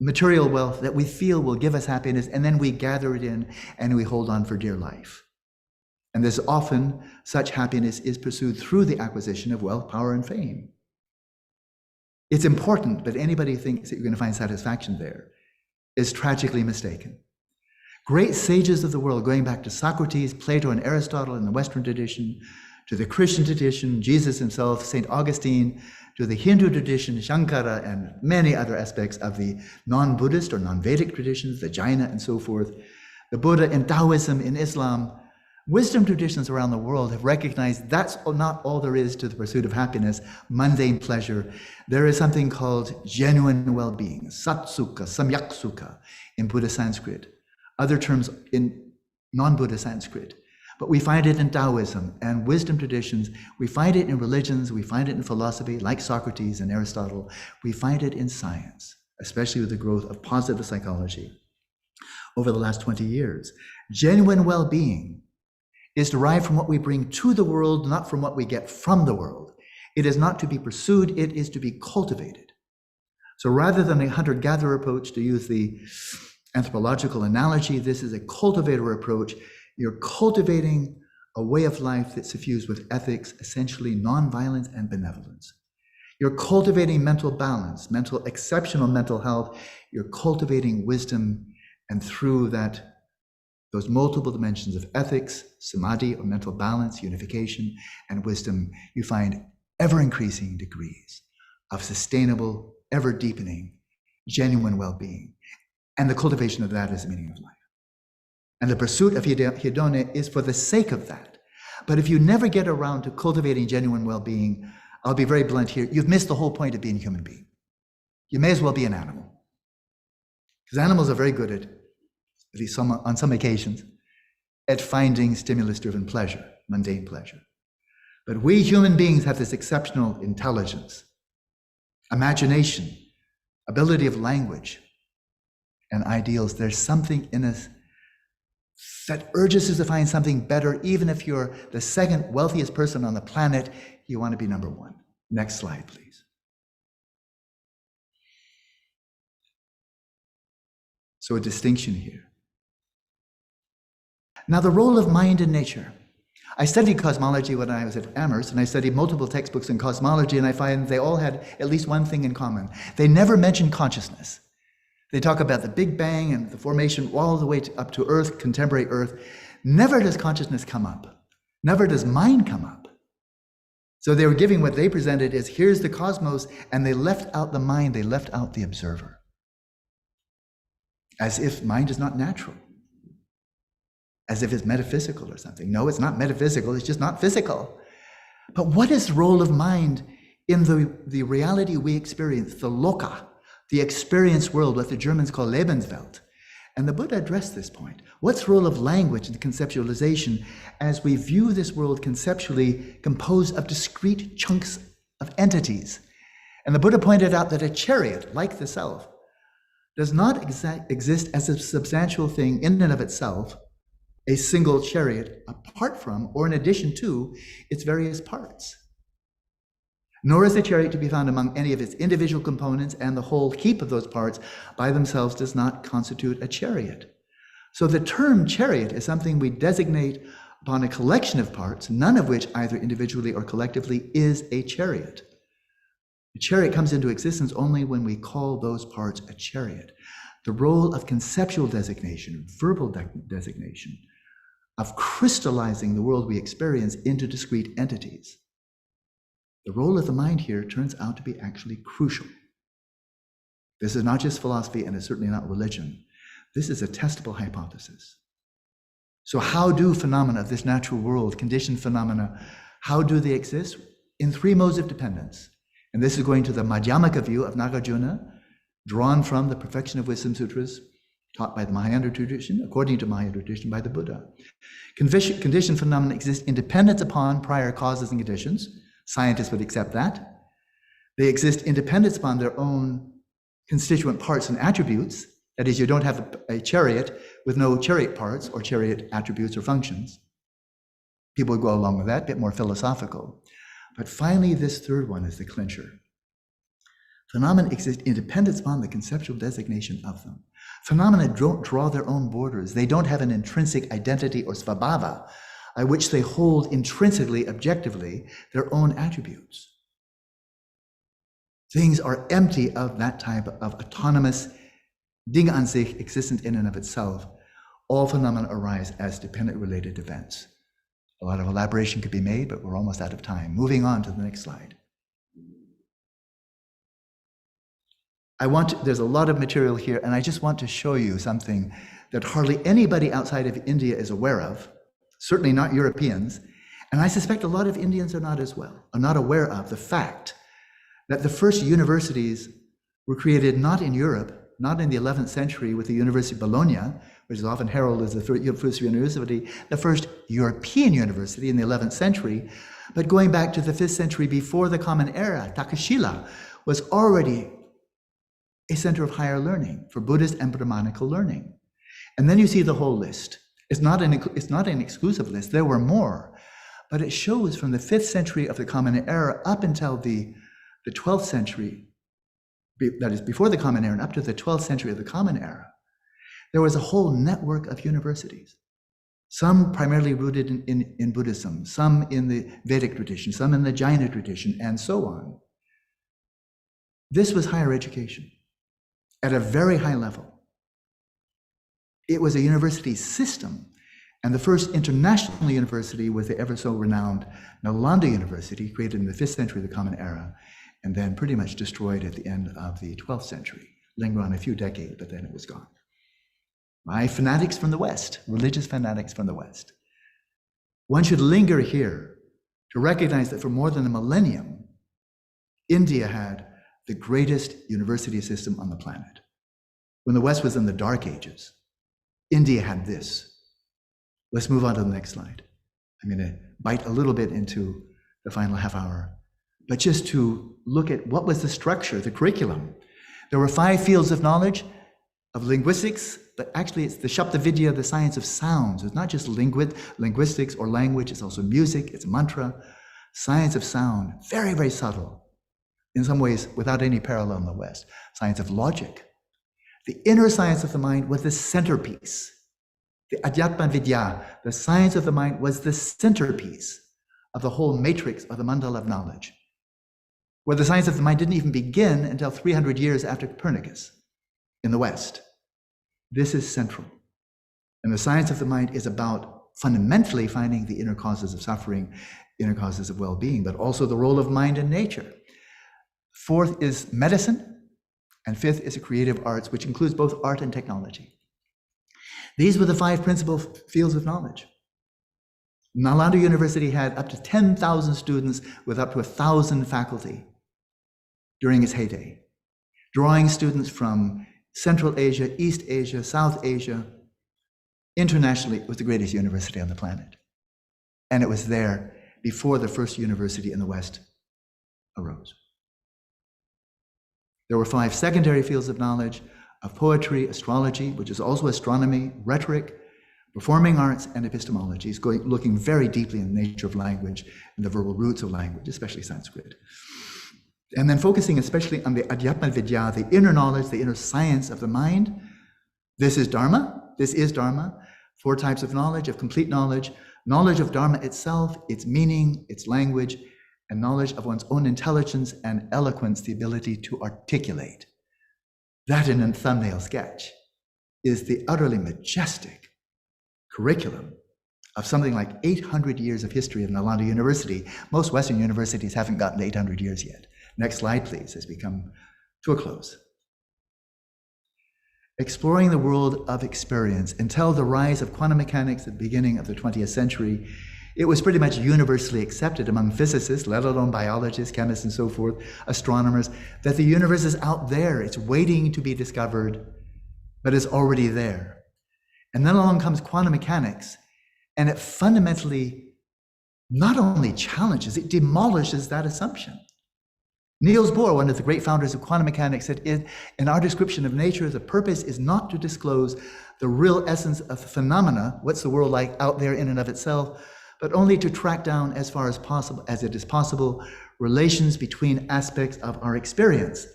material wealth that we feel will give us happiness, and then we gather it in and we hold on for dear life. And there's often such happiness is pursued through the acquisition of wealth, power, and fame. It's important, but anybody who thinks that you're going to find satisfaction there is tragically mistaken. Great sages of the world, going back to Socrates, Plato, and Aristotle in the Western tradition, to the Christian tradition, Jesus himself, St. Augustine, to the Hindu tradition, Shankara, and many other aspects of the non-Buddhist or non-Vedic traditions, the Jaina and so forth, the Buddha in Taoism, in Islam, wisdom traditions around the world have recognized that's not all there is to the pursuit of happiness, mundane pleasure. There is something called genuine well-being, satsukha, samyak sukha in Buddha Sanskrit, other terms in non-Buddha Sanskrit. But we find it in Taoism and wisdom traditions. We find it in religions. We find it in philosophy, like Socrates and Aristotle. We find it in science, especially with the growth of positive psychology over the last 20 years. Genuine well-being is derived from what we bring to the world, not from what we get from the world. It is not to be pursued, it is to be cultivated. So rather than a hunter-gatherer approach, to use the anthropological analogy, this is a cultivator approach. You're cultivating a way of life that's suffused with ethics, essentially non-violence and benevolence. You're cultivating mental balance, exceptional mental health. You're cultivating wisdom, and through that, those multiple dimensions of ethics, samadhi or mental balance, unification, and wisdom, you find ever-increasing degrees of sustainable, ever-deepening, genuine well-being. And the cultivation of that is the meaning of life. And the pursuit of hedone is for the sake of that. But if you never get around to cultivating genuine well-being, I'll be very blunt here, you've missed the whole point of being a human being. You may as well be an animal. Because animals are very good at least on some occasions, at finding stimulus-driven pleasure, mundane pleasure. But we human beings have this exceptional intelligence, imagination, ability of language, and ideals. There's something in us that urges us to find something better. Even if you're the second wealthiest person on the planet, you want to be number one. Next slide, please. So a distinction here. Now, the role of mind in nature. I studied cosmology when I was at Amherst, and I studied multiple textbooks in cosmology, and I find they all had at least one thing in common. They never mention consciousness. They talk about the Big Bang and the formation all the way up to Earth, contemporary Earth. Never does consciousness come up. Never does mind come up. So they were giving what they presented as, here's the cosmos, and they left out the mind, they left out the observer. As if mind is not natural. As if it's metaphysical or something. No, it's not metaphysical, it's just not physical. But what is the role of mind in the reality we experience, the loka, the experienced world, what the Germans call Lebenswelt? And the Buddha addressed this point. What's the role of language and conceptualization as we view this world conceptually composed of discrete chunks of entities? And the Buddha pointed out that a chariot, like the self, does not exist as a substantial thing in and of itself, a single chariot apart from or in addition to its various parts. Nor is the chariot to be found among any of its individual components, and the whole heap of those parts by themselves does not constitute a chariot. So the term chariot is something we designate upon a collection of parts, none of which either individually or collectively is a chariot. A chariot comes into existence only when we call those parts a chariot. The role of conceptual designation, verbal designation, of crystallizing the world we experience into discrete entities. The role of the mind here turns out to be actually crucial. This is not just philosophy, and it's certainly not religion. This is a testable hypothesis. So how do phenomena of this natural world, conditioned phenomena, how do they exist? In three modes of dependence. And this is going to the Madhyamaka view of Nagarjuna, drawn from the Perfection of Wisdom Sutras, taught by the Mahayana tradition, according to Mahayana tradition by the Buddha. Conditioned phenomena exist in dependence upon prior causes and conditions. Scientists would accept that. They exist in dependence upon their own constituent parts and attributes. That is, you don't have a chariot with no chariot parts or chariot attributes or functions. People would go along with that, a bit more philosophical. But finally, this third one is the clincher. Phenomena exist independent upon the conceptual designation of them. Phenomena don't draw their own borders. They don't have an intrinsic identity or svabhava, by which they hold intrinsically, objectively, their own attributes. Things are empty of that type of autonomous Ding an sich, existent in and of itself. All phenomena arise as dependent related events. A lot of elaboration could be made, but we're almost out of time. Moving on to the next slide. There's a lot of material here, and I just want to show you something that hardly anybody outside of India is aware of, certainly not Europeans, and I suspect a lot of Indians are not aware of the fact that the first universities were created not in Europe, not in the 11th century with the University of Bologna, which is often heralded as the first university, the first European university in the 11th century, but going back to the 5th century before the Common Era, Takshila was already a center of higher learning for Buddhist and Brahmanical learning. And then you see the whole list. It's not an exclusive list, there were more, but it shows from the 5th century of the Common Era up until the 12th century, that is before the Common Era and up to the 12th century of the Common Era, there was a whole network of universities, some primarily rooted in Buddhism, some in the Vedic tradition, some in the Jaina tradition, and so on. This was higher education at a very high level. It was a university system, and the first international university was the ever so renowned Nalanda University, created in the 5th century of the Common Era, and then pretty much destroyed at the end of the 12th century. Lingered on a few decades, but then it was gone. By fanatics from the West, religious fanatics from the West. One should linger here to recognize that for more than a millennium, India had the greatest university system on the planet. When the West was in the Dark Ages, India had this. Let's move on to the next slide. I'm going to bite a little bit into the final half hour, but just to look at what was the structure, the curriculum. There were 5 fields of knowledge, of linguistics, but actually it's the Shabdavidya, the science of sounds. It's not just linguistics or language, it's also music, it's mantra, science of sound, very, very subtle. In some ways, without any parallel in the West. Science of logic. The inner science of the mind was the centerpiece. The Adhyatma Vidya, the science of the mind, was the centerpiece of the whole matrix of the mandala of knowledge, where the science of the mind didn't even begin until 300 years after Copernicus in the West. This is central. And the science of the mind is about fundamentally finding the inner causes of suffering, inner causes of well-being, but also the role of mind in nature. 4th is medicine, and 5th is the creative arts, which includes both art and technology. These were the 5 principal fields of knowledge. Nalanda University had up to 10,000 students with up to 1,000 faculty during its heyday, drawing students from Central Asia, East Asia, South Asia. Internationally, it was the greatest university on the planet. And it was there before the first university in the West arose. There were 5 secondary fields of knowledge of poetry, astrology, which is also astronomy, rhetoric, performing arts, and epistemology, looking very deeply in the nature of language and the verbal roots of language, especially Sanskrit. And then focusing especially on the Adhyatma Vidya, the inner knowledge, the inner science of the mind. This is Dharma. This is Dharma. 4 types of knowledge, of complete knowledge. Knowledge of Dharma itself, its meaning, its language, and knowledge of one's own intelligence and eloquence, the ability to articulate. That in a thumbnail sketch is the utterly majestic curriculum of something like 800 years of history of Nalanda University. Most Western universities haven't gotten to 800 years yet. Next slide, please, as we come to a close. Exploring the world of experience. Until the rise of quantum mechanics at the beginning of the 20th century, it was pretty much universally accepted among physicists, let alone biologists, chemists, and so forth, astronomers, that the universe is out there. It's waiting to be discovered, but it's already there. And then along comes quantum mechanics, and it fundamentally not only challenges, it demolishes that assumption. Niels Bohr, one of the great founders of quantum mechanics, said, in our description of nature, the purpose is not to disclose the real essence of phenomena, what's the world like out there in and of itself, but only to track down as far as possible, as it is possible, relations between aspects of our experience,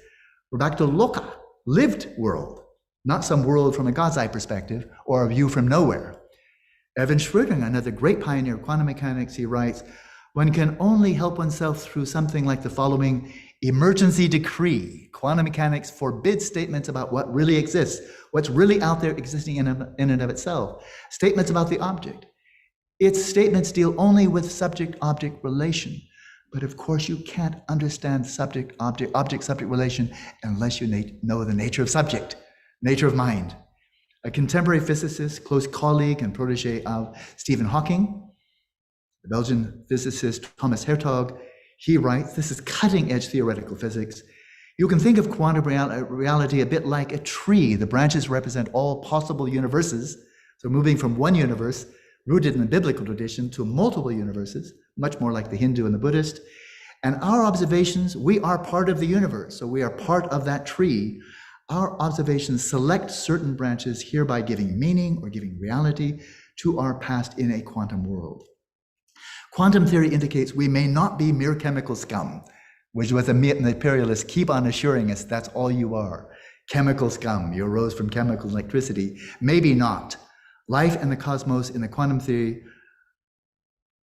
We're back to loka, lived world, not some world from a God's eye perspective or a view from nowhere. Erwin Schrödinger, another great pioneer of quantum mechanics, he writes, one can only help oneself through something like the following emergency decree. Quantum mechanics forbids statements about what really exists, what's really out there existing in and of itself. Statements about the object. Its statements deal only with subject-object relation. But of course, you can't understand subject-object, object-subject relation unless you know the nature of subject, nature of mind. A contemporary physicist, close colleague and protege of Stephen Hawking, the Belgian physicist Thomas Hertog, he writes, this is cutting-edge theoretical physics. You can think of quantum reality a bit like a tree. The branches represent all possible universes. So moving from one universe, rooted in the biblical tradition, to multiple universes, much more like the Hindu and the Buddhist. And our observations, we are part of the universe. So we are part of that tree. Our observations select certain branches, hereby giving meaning or giving reality to our past in a quantum world. Quantum theory indicates we may not be mere chemical scum, which was the materialists keep on assuring us that's all you are. Chemical scum, you arose from chemical electricity. Maybe not. Life and the cosmos in the quantum theory,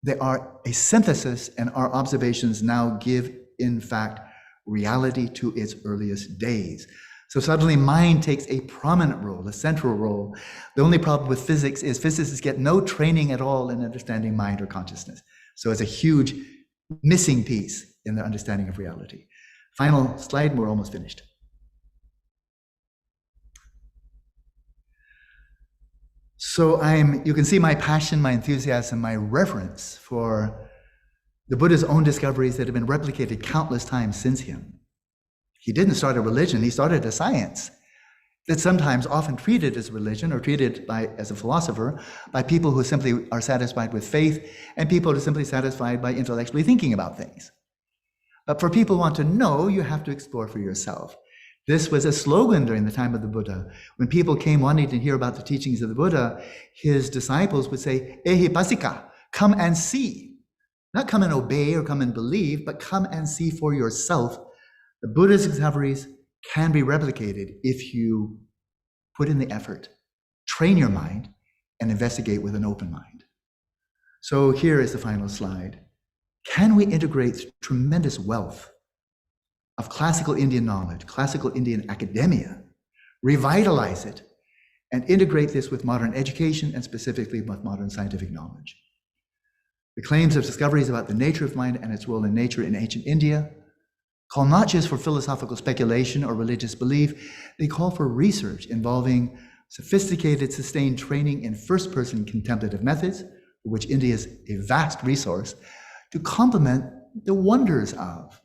they are a synthesis, and our observations now give, in fact, reality to its earliest days. So suddenly mind takes a prominent role, a central role. The only problem with physics is physicists get no training at all in understanding mind or consciousness. So it's a huge missing piece in their understanding of reality. Final slide, we're almost finished. So you can see my passion, my enthusiasm, my reverence for the Buddha's own discoveries that have been replicated countless times since him. He didn't start a religion, he started a science that's sometimes often treated as religion or treated as a philosopher by people who simply are satisfied with faith and people who are simply satisfied by intellectually thinking about things. But for people who want to know, you have to explore for yourself. This was a slogan during the time of the Buddha. When people came wanting to hear about the teachings of the Buddha, his disciples would say, Ehi pasika, come and see. Not come and obey or come and believe, but come and see for yourself. The Buddha's discoveries can be replicated if you put in the effort, train your mind, and investigate with an open mind. So here is the final slide. Can we integrate tremendous wealth of classical Indian knowledge, classical Indian academia, revitalize it, and integrate this with modern education and specifically with modern scientific knowledge? The claims of discoveries about the nature of mind and its role in nature in ancient India call not just for philosophical speculation or religious belief, they call for research involving sophisticated, sustained training in first-person contemplative methods, for which India is a vast resource, to complement the wonders of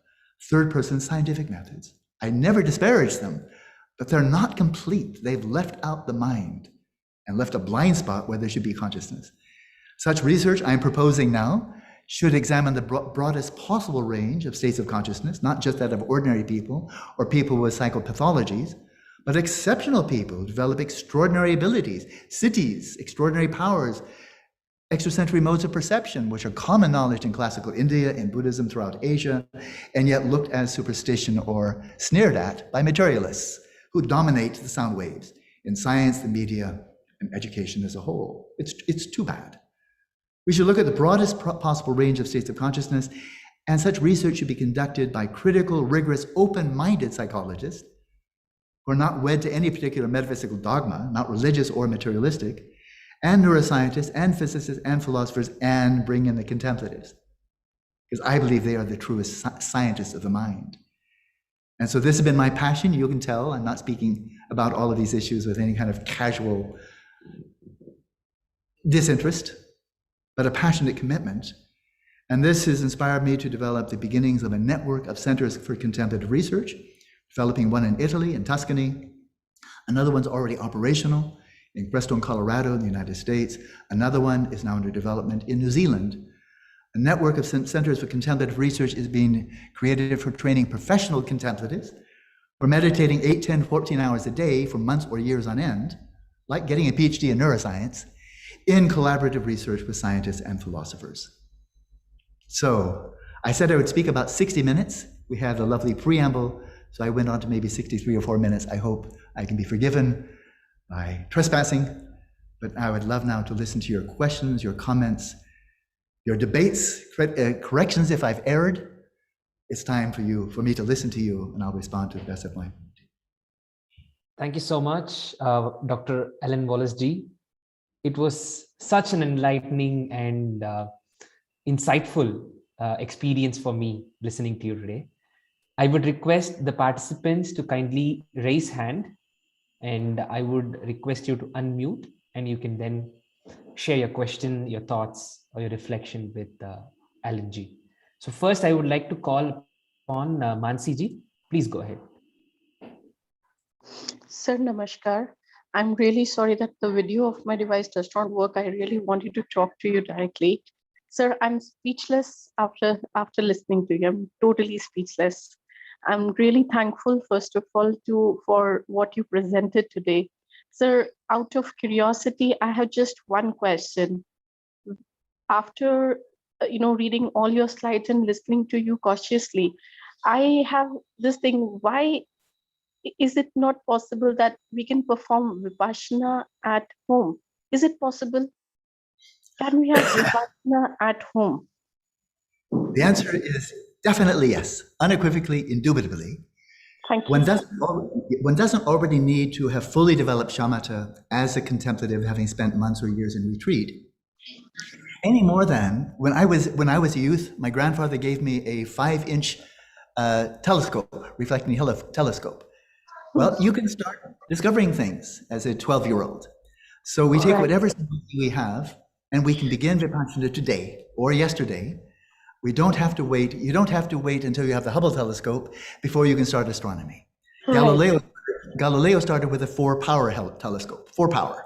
third-person scientific methods. I never disparage them, but they're not complete. They've left out the mind and left a blind spot where there should be consciousness. Such research I'm proposing now should examine the broadest possible range of states of consciousness, not just that of ordinary people or people with psychopathologies, but exceptional people who develop extraordinary abilities, cities, extraordinary powers, extrasensory modes of perception, which are common knowledge in classical India and Buddhism throughout Asia, and yet looked as superstition or sneered at by materialists who dominate the sound waves in science, the media, and education as a whole. It's too bad. We should look at the broadest possible range of states of consciousness, and such research should be conducted by critical, rigorous, open-minded psychologists who are not wed to any particular metaphysical dogma, not religious or materialistic, and neuroscientists and physicists and philosophers, and bring in the contemplatives, because I believe they are the truest scientists of the mind. And so this has been my passion. You can tell I'm not speaking about all of these issues with any kind of casual disinterest, but a passionate commitment. And this has inspired me to develop the beginnings of a network of centers for contemplative research, developing one in Italy, in Tuscany. Another one's already operational in Crestone, Colorado, in the United States. Another one is now under development in New Zealand. A network of centers for contemplative research is being created for training professional contemplatives who are meditating 8, 10, 14 hours a day for months or years on end, like getting a PhD in neuroscience, in collaborative research with scientists and philosophers. So I said I would speak about 60 minutes. We have a lovely preamble, So I went on to maybe 63 or 4 minutes. I hope I can be forgiven by trespassing, but I would love now to listen to your questions, your comments, your debates, corrections if I've erred. It's time for me to listen to you, and I'll respond to the best of my ability. Thank you so much, Dr. Alan Wallace G. It was such an enlightening and insightful experience for me listening to you today. I would request the participants to kindly raise hand, and I would request you to unmute, and you can then share your question, your thoughts, or your reflection with Alan G. So first, I would like to call upon Mansi Ji. Please go ahead. Sir, namaskar. I'm really sorry that the video of my device does not work. I really wanted to talk to you directly. Sir, I'm speechless after listening to you. I'm totally speechless. I'm really thankful, first of all, for what you presented today. Sir, out of curiosity, I have just one question. After reading all your slides and listening to you cautiously, I have this thing: why is it not possible that we can perform Vipassana at home? Is it possible? Can we have Vipassana at home? The answer is definitely yes, unequivocally, indubitably. Thank you. One doesn't already need to have fully developed shamatha as a contemplative, having spent months or years in retreat. Any more than when I was a youth, my grandfather gave me a 5-inch telescope, reflecting telescope. Well, you can start discovering things as a 12-year-old. So we take whatever we have, and we can begin Vipassana today or yesterday. We don't have to wait. You don't have to wait until you have the Hubble telescope before you can start astronomy. Right. Galileo started with a 4-power telescope, 4-power.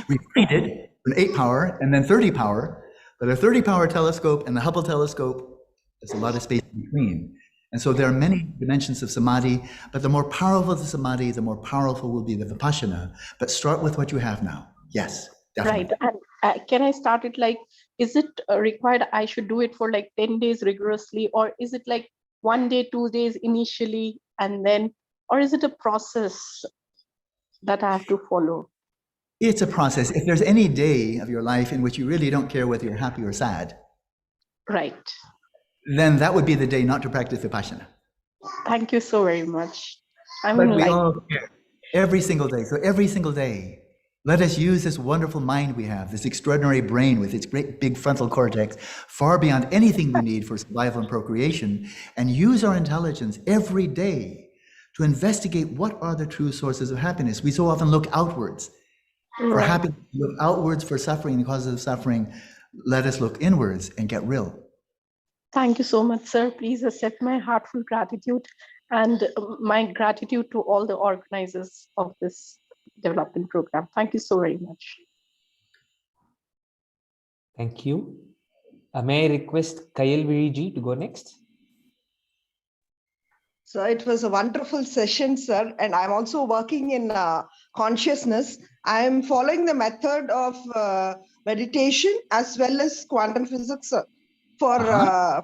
Retreated from 8-power and then 30-power, but a 30-power telescope and the Hubble telescope, there's a lot of space in between. And so there are many dimensions of samadhi, but the more powerful the samadhi, the more powerful will be the Vipassana. But start with what you have now. Yes, definitely. Right. And can I start it like, is it required I should do it for like 10 days rigorously, or is it like 1 day, 2 days initially, and then, or is it a process that I have to follow? It's a process. If there's any day of your life in which you really don't care whether you're happy or sad, right, then that would be the day not to practice Vipassana. Thank you so very much. But we all care every single day. So every single day, let us use this wonderful mind we have, this extraordinary brain with its great big frontal cortex, far beyond anything we need for survival and procreation, and use our intelligence every day to investigate what are the true sources of happiness. We so often look outwards for happiness, look outwards for suffering, the causes of suffering. Let us look inwards and get real. Thank you so much, sir. Please accept my heartful gratitude and my gratitude to all the organizers of this development program. Thank you so very much. Thank you. May I request Kayal Viriji to go next? So it was a wonderful session, sir. And I'm also working in consciousness. I'm following the method of meditation as well as quantum physics for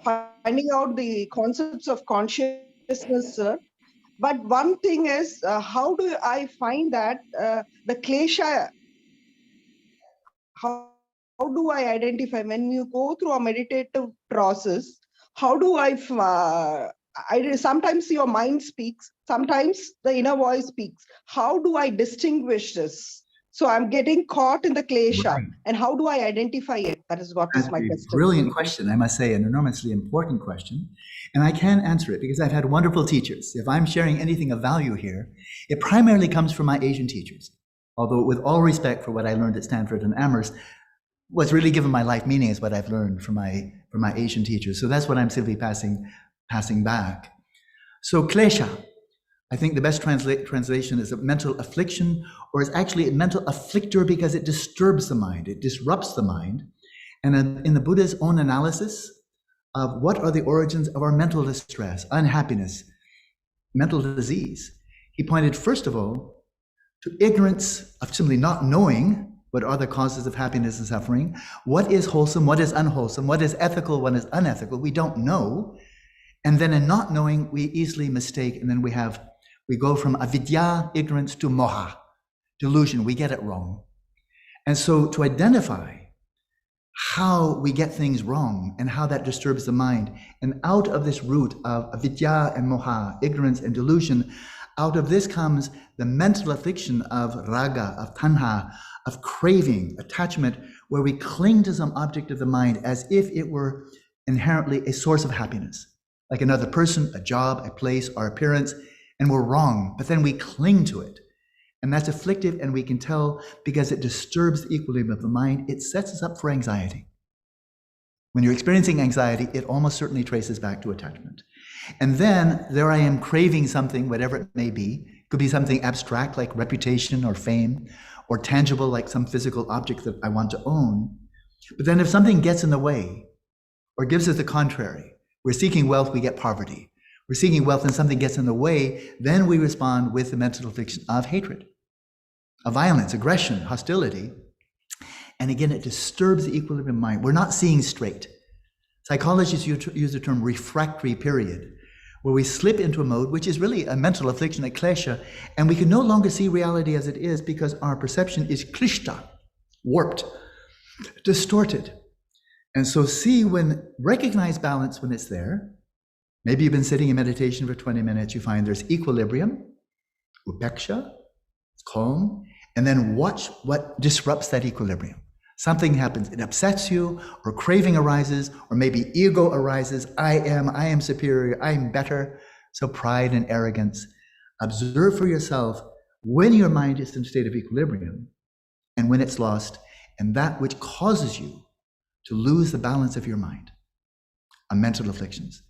finding out the concepts of consciousness, sir. But one thing is, how do I find that the klesha, how do I identify when you go through a meditative process? How do I sometimes your mind speaks, sometimes the inner voice speaks. How do I distinguish this? So I'm getting caught in the klesha, and how do I identify it? That is what is my question. Brilliant question, I must say, an enormously important question. And I can answer it because I've had wonderful teachers. If I'm sharing anything of value here, it primarily comes from my Asian teachers. Although with all respect for what I learned at Stanford and Amherst, what's really given my life meaning is what I've learned from my Asian teachers. So that's what I'm simply passing back. So klesha, I think the best translation is a mental affliction, or is actually a mental afflictor because it disturbs the mind, it disrupts the mind. And in the Buddha's own analysis of what are the origins of our mental distress, unhappiness, mental disease, he pointed first of all to ignorance of simply not knowing what are the causes of happiness and suffering, what is wholesome, what is unwholesome, what is ethical, what is unethical, we don't know. And then in not knowing, we easily mistake, and then we go from avidya, ignorance, to moha, delusion. We get it wrong. And so to identify how we get things wrong and how that disturbs the mind, and out of this root of avidya and moha, ignorance and delusion, out of this comes the mental affliction of raga, of tanha, of craving, attachment, where we cling to some object of the mind as if it were inherently a source of happiness, like another person, a job, a place, our appearance, and we're wrong, but then we cling to it. And that's afflictive, and we can tell because it disturbs the equilibrium of the mind. It sets us up for anxiety. When you're experiencing anxiety, it almost certainly traces back to attachment. And then there I am craving something, whatever it may be. It could be something abstract like reputation or fame, or tangible like some physical object that I want to own. But then if something gets in the way or gives us the contrary, we're seeking wealth, we get poverty. We're seeking wealth and something gets in the way, then we respond with the mental affliction of hatred, of violence, aggression, hostility. And again, it disturbs the equilibrium of mind. We're not seeing straight. Psychologists use the term refractory period, where we slip into a mode which is really a mental affliction, a klesha, and we can no longer see reality as it is because our perception is klishta, warped, distorted. And so recognize balance when it's there. Maybe you've been sitting in meditation for 20 minutes, you find there's equilibrium, upeksha, it's calm, and then watch what disrupts that equilibrium. Something happens, it upsets you, or craving arises, or maybe ego arises, I am superior, I'm better. So pride and arrogance. Observe for yourself when your mind is in a state of equilibrium and when it's lost, and that which causes you to lose the balance of your mind on mental afflictions.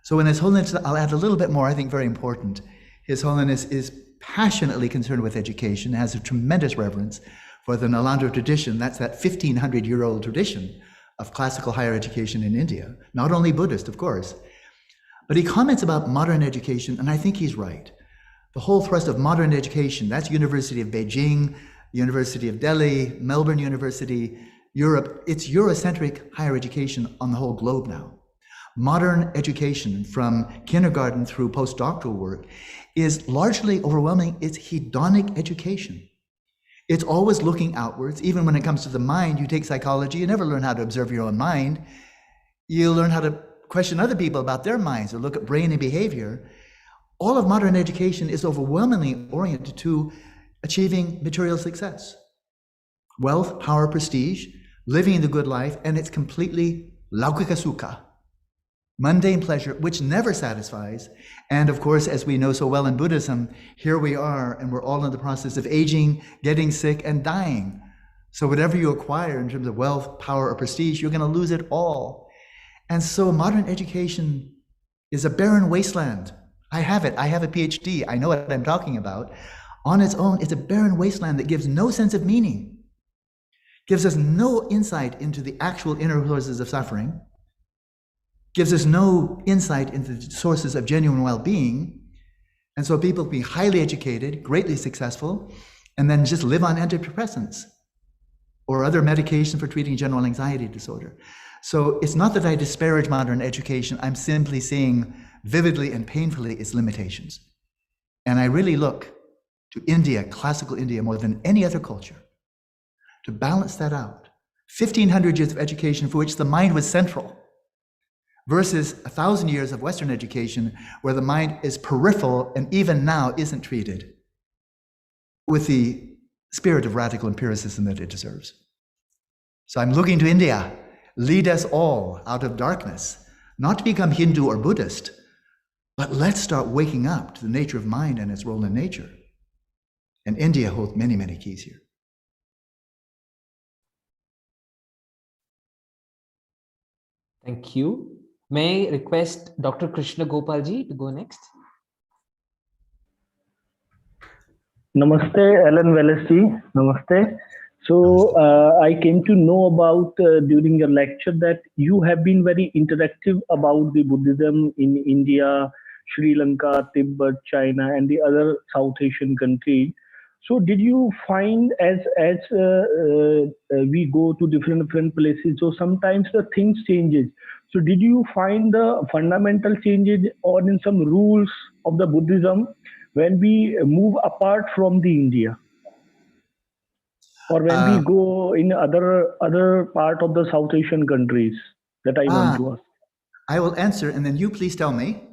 So in His Holiness, I'll add a little bit more, I think very important. His Holiness is passionately concerned with education, has a tremendous reverence for the Nalanda tradition. That's that 1,500-year-old tradition of classical higher education in India, not only Buddhist, of course. But he comments about modern education, and I think he's right. The whole thrust of modern education, that's University of Beijing, University of Delhi, Melbourne University, Europe, it's Eurocentric higher education on the whole globe now. Modern education from kindergarten through postdoctoral work is largely overwhelming. It's hedonic education. It's always looking outwards. Even when it comes to the mind, you take psychology, you never learn how to observe your own mind. You learn how to question other people about their minds or look at brain and behavior. All of modern education is overwhelmingly oriented to achieving material success. Wealth, power, prestige, living the good life, and it's completely laukika sukha, mundane pleasure, which never satisfies. And of course, as we know so well in Buddhism, here we are, and we're all in the process of aging, getting sick, and dying. So whatever you acquire in terms of wealth, power, or prestige, you're going to lose it all. And so modern education is a barren wasteland. I have it. I have a PhD. I know what I'm talking about. On its own, it's a barren wasteland that gives no sense of meaning, gives us no insight into the actual inner sources of suffering, gives us no insight into the sources of genuine well-being. And so people can be highly educated, greatly successful, and then just live on antidepressants or other medication for treating general anxiety disorder. So it's not that I disparage modern education, I'm simply seeing vividly and painfully its limitations. And I really look to India, classical India, more than any other culture, to balance that out. 1,500 years of education for which the mind was central, versus 1,000 years of Western education where the mind is peripheral and even now isn't treated with the spirit of radical empiricism that it deserves. So I'm looking to India. Lead us all out of darkness, not to become Hindu or Buddhist, but let's start waking up to the nature of mind and its role in nature. And India holds many, many keys here. Thank you. May I request Dr. Krishna Gopalji to go next? Namaste, Alan Wallace ji. Namaste. So I came to know about during your lecture that you have been very interactive about the Buddhism in India, Sri Lanka, Tibet, China, and the other South Asian countries. So did you find as we go to different places, so sometimes the things changes. So did you find the fundamental changes or in some rules of the Buddhism when we move apart from the India? Or when we go in other part of the South Asian countries? That I want to ask. I will answer, and then you please tell me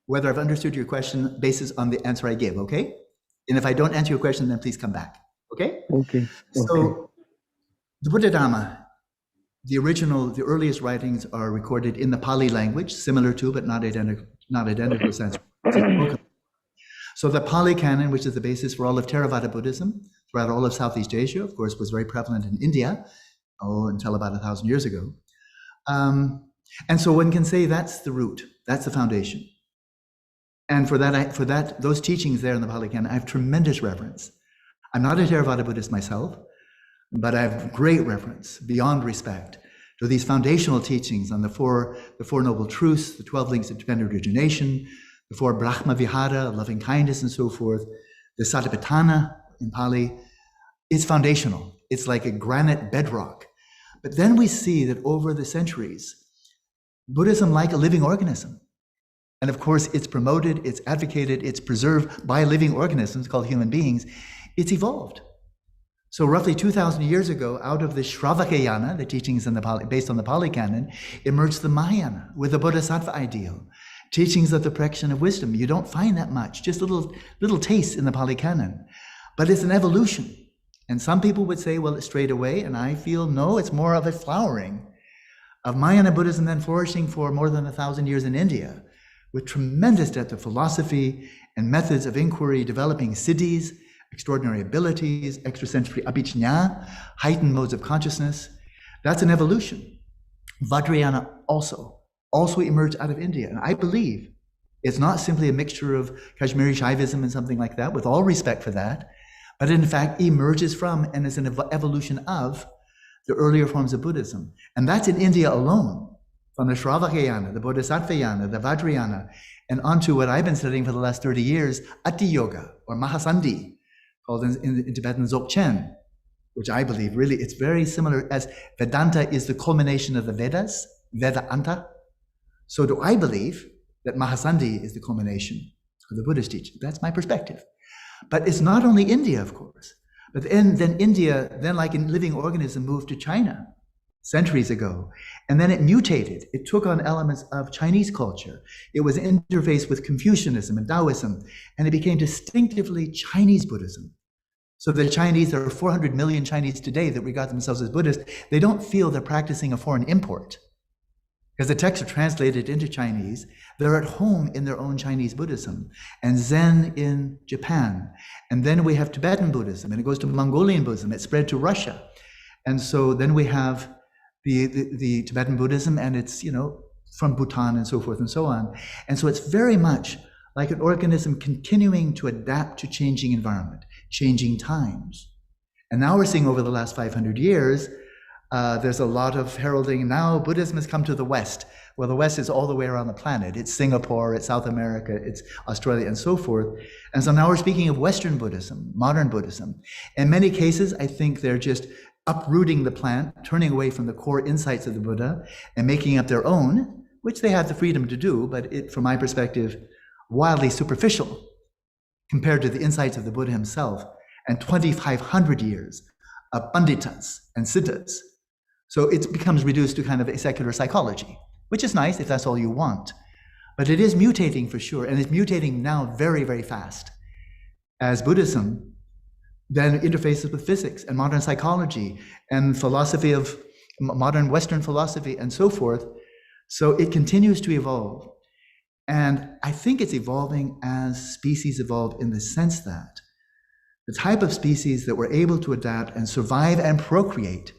whether I've understood your question basis on the answer I gave, okay? And if I don't answer your question, then please come back, okay? Okay. So the Buddha Dharma, the earliest writings are recorded in the Pali language, similar to, but not identical Sanskrit. So the Pali canon, which is the basis for all of Theravada Buddhism throughout all of Southeast Asia, of course, was very prevalent in India, until about 1,000 years ago. And so one can say that's the root, that's the foundation. And for that, those teachings there in the Pali Canon, I have tremendous reverence. I'm not a Theravada Buddhist myself, but I have great reverence, beyond respect, to these foundational teachings on the four noble truths, the 12 links of dependent origination, the 4 Brahma Vihara, loving kindness and so forth, the Satipatthana in Pali. It's foundational. It's like a granite bedrock. But then we see that over the centuries, Buddhism, like a living organism, and of course it's promoted, it's advocated, it's preserved by living organisms called human beings, it's evolved. So roughly 2,000 years ago, out of the Shravakayana, the teachings in the Pali, based on the Pali Canon, emerged the Mahayana with the Bodhisattva ideal, teachings of the perfection of wisdom. You don't find that much, just little tastes in the Pali Canon, but it's an evolution. And some people would say, well, it's straight away, and I feel, no, it's more of a flowering of Mahayana Buddhism then flourishing for more than 1,000 years in India, with tremendous depth of philosophy and methods of inquiry, developing siddhis, extraordinary abilities, extrasensory abhijñā, heightened modes of consciousness. That's an evolution. Vajrayana also emerged out of India. And I believe it's not simply a mixture of Kashmiri Shaivism and something like that, with all respect for that, but in fact emerges from and is an evolution of the earlier forms of Buddhism. And that's in India alone, from the Shravakayana, the Bodhisattvayana, the Vajrayana, and onto what I've been studying for the last 30 years, Ati Yoga, or Mahasandhi, called in Tibetan Dzogchen, which I believe really it's very similar as Vedanta is the culmination of the Vedas, Vedanta. So do I believe that Mahasandhi is the culmination of the Buddhist teaching. That's my perspective. But it's not only India, of course, but then India, then like a living organism, moved to China centuries ago. And then it mutated. It took on elements of Chinese culture. It was interfaced with Confucianism and Taoism, and it became distinctively Chinese Buddhism. So the Chinese, there are 400 million Chinese today that regard themselves as Buddhist. They don't feel they're practicing a foreign import, because the texts are translated into Chinese. They're at home in their own Chinese Buddhism, and Zen in Japan. And then we have Tibetan Buddhism, and it goes to Mongolian Buddhism. It spread to Russia. And so then we have the Tibetan Buddhism, and it's, from Bhutan and so forth and so on. And so it's very much like an organism continuing to adapt to changing environment, changing times. And now we're seeing over the last 500 years, there's a lot of heralding. Now Buddhism has come to the West. Well, the West is all the way around the planet. It's Singapore, it's South America, it's Australia, and so forth. And so now we're speaking of Western Buddhism, modern Buddhism. In many cases, I think they're just uprooting the plant, turning away from the core insights of the Buddha and making up their own, which they have the freedom to do, but it, from my perspective, wildly superficial compared to the insights of the Buddha himself and 2,500 years of panditas and siddhas. So it becomes reduced to kind of a secular psychology, which is nice if that's all you want. But it is mutating for sure, and it's mutating now very, very fast. As Buddhism then interfaces with physics and modern psychology and philosophy of modern Western philosophy and so forth. So it continues to evolve. And I think it's evolving as species evolve, in the sense that the type of species that were able to adapt and survive and procreate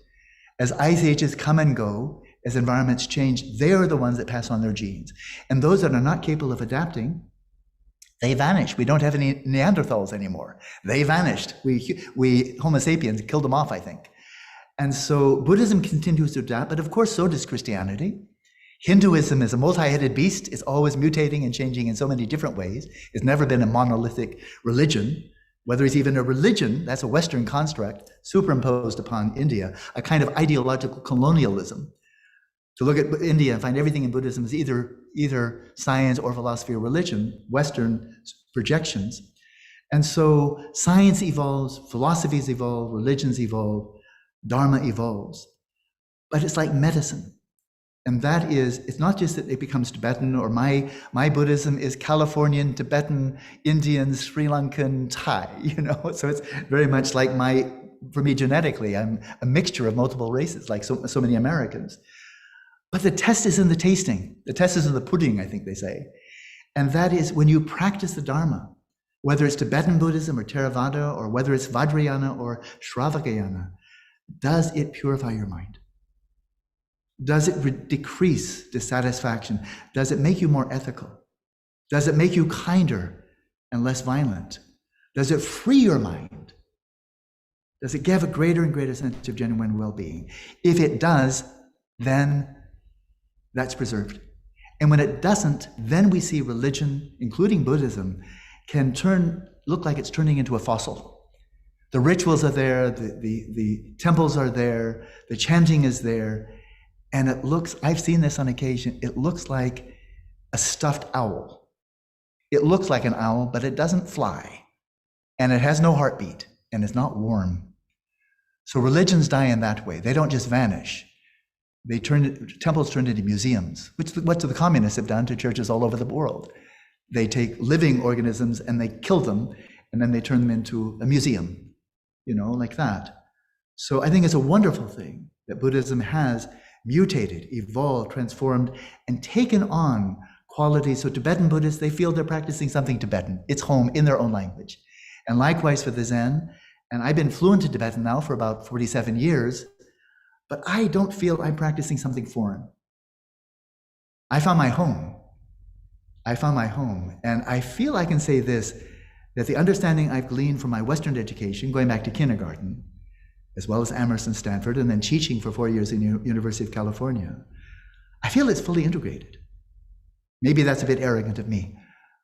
as ice ages come and go, as environments change, they are the ones that pass on their genes. And those that are not capable of adapting, they vanish. We don't have any Neanderthals anymore. They vanished. We Homo sapiens killed them off, I think. And so Buddhism continues to adapt, but of course so does Christianity. Hinduism is a multi-headed beast. It's always mutating and changing in so many different ways. It's never been a monolithic religion. Whether it's even a religion, that's a Western construct superimposed upon India, a kind of ideological colonialism. To look at India and find everything in Buddhism is either science or philosophy or religion, Western projections. And so science evolves, philosophies evolve, religions evolve, Dharma evolves. But it's like medicine. And that is, it's not just that it becomes Tibetan, or my Buddhism is Californian, Tibetan, Indian, Sri Lankan, Thai, So it's very much like for me genetically, I'm a mixture of multiple races, like so many Americans. But the test is in the tasting. The test is in the pudding, I think they say. And that is when you practice the Dharma, whether it's Tibetan Buddhism or Theravada, or whether it's Vajrayana or Shravakayana, does it purify your mind? Does it decrease dissatisfaction? Does it make you more ethical? Does it make you kinder and less violent? Does it free your mind? Does it give a greater and greater sense of genuine well-being? If it does, then that's preserved. And when it doesn't, then we see religion, including Buddhism, can look like it's turning into a fossil. The rituals are there, the temples are there, the chanting is there, and it looks, I've seen this on occasion, it looks like a stuffed owl. It looks like an owl, but it doesn't fly, and it has no heartbeat, and it's not warm. So religions die in that way. They don't just vanish. Temples turn into museums, which what the communists have done to churches all over the world. They take living organisms and they kill them, and then they turn them into a museum, like that. So I think it's a wonderful thing that Buddhism has mutated, evolved, transformed, and taken on qualities. So Tibetan Buddhists, they feel they're practicing something Tibetan. It's home in their own language. And likewise for the Zen, and I've been fluent in Tibetan now for about 47 years, but I don't feel I'm practicing something foreign. I found my home. And I feel I can say this, that the understanding I've gleaned from my Western education, going back to kindergarten, as well as Amherst and Stanford, and then teaching for 4 years in the University of California, I feel it's fully integrated. Maybe that's a bit arrogant of me,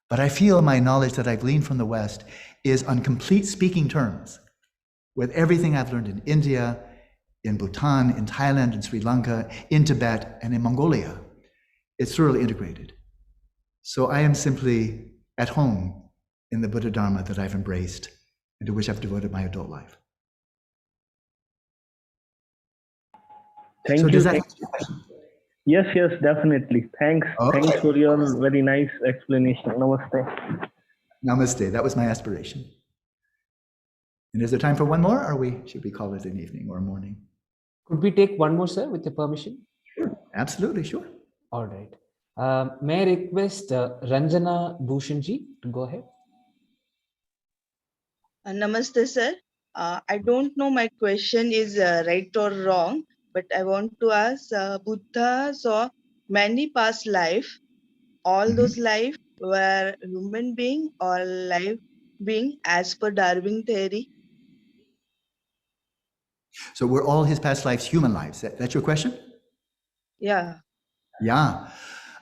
but I feel my knowledge that I've gleaned from the West is on complete speaking terms with everything I've learned in India, in Bhutan, in Thailand, in Sri Lanka, in Tibet, and in Mongolia. It's thoroughly integrated. So I am simply at home in the Buddha Dharma that I've embraced and to which I've devoted my adult life. Thank so you. Does that answer your question? Yes, definitely. Thanks. Okay. Thanks for your very nice explanation. Namaste. Namaste. That was my aspiration. And is there time for one more, or should we call it an evening or a morning? Could we take one more, sir, with your permission? Sure. Absolutely, sure. All right. May I request Ranjana Bhushanji to go ahead? Namaste, sir. I don't know my question is right or wrong, but I want to ask, Buddha saw many past life. All those life were human being or life being as per Darwin theory? So were all his past lives human lives? That's your question? Yeah. Yeah.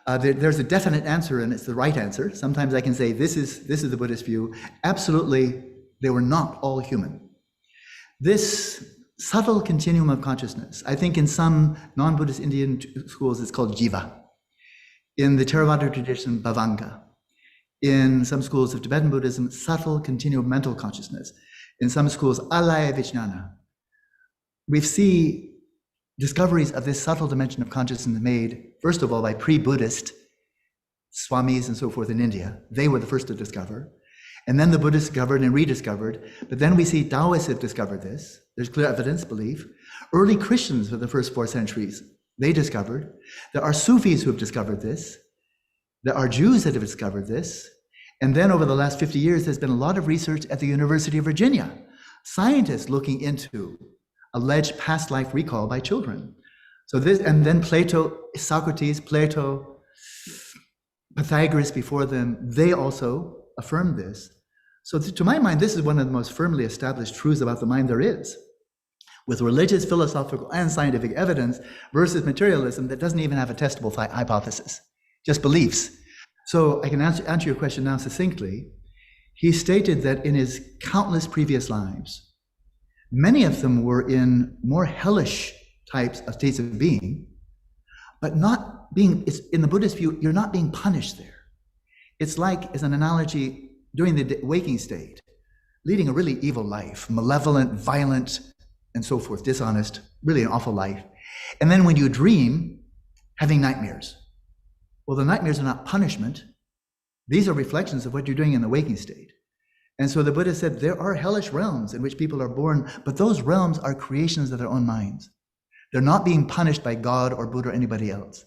There's a definite answer, and it's the right answer. Sometimes I can say this is the Buddhist view. Absolutely, they were not all human. This subtle continuum of consciousness, I think in some non-Buddhist Indian schools it's called jiva. In the Theravada tradition, bhavanga. In some schools of Tibetan Buddhism, subtle continuum of mental consciousness. In some schools, alaya vijnana. We see discoveries of this subtle dimension of consciousness made, first of all, by pre-Buddhist swamis and so forth in India. They were the first to discover. And then the Buddhists discovered and rediscovered. But then we see Taoists have discovered this. There's clear evidence, belief. Early Christians for the first 4 centuries, they discovered. There are Sufis who have discovered this. There are Jews that have discovered this. And then over the last 50 years, there's been a lot of research at the University of Virginia. Scientists looking into alleged past life recall by children. So this, and then Socrates, Plato, Pythagoras before them, they also affirmed this. So to my mind, this is one of the most firmly established truths about the mind there is, with religious, philosophical, and scientific evidence versus materialism that doesn't even have a testable hypothesis, just beliefs. So I can answer your question now succinctly. He stated that in his countless previous lives, many of them were in more hellish types of states of being, but not being, it's, in the Buddhist view, you're not being punished there. It's like, as an analogy, during the waking state, leading a really evil life, malevolent, violent, and so forth, dishonest, really an awful life. And then when you dream, having nightmares. Well, the nightmares are not punishment. These are reflections of what you're doing in the waking state. And so the Buddha said there are hellish realms in which people are born, but those realms are creations of their own minds. They're not being punished by God or Buddha or anybody else.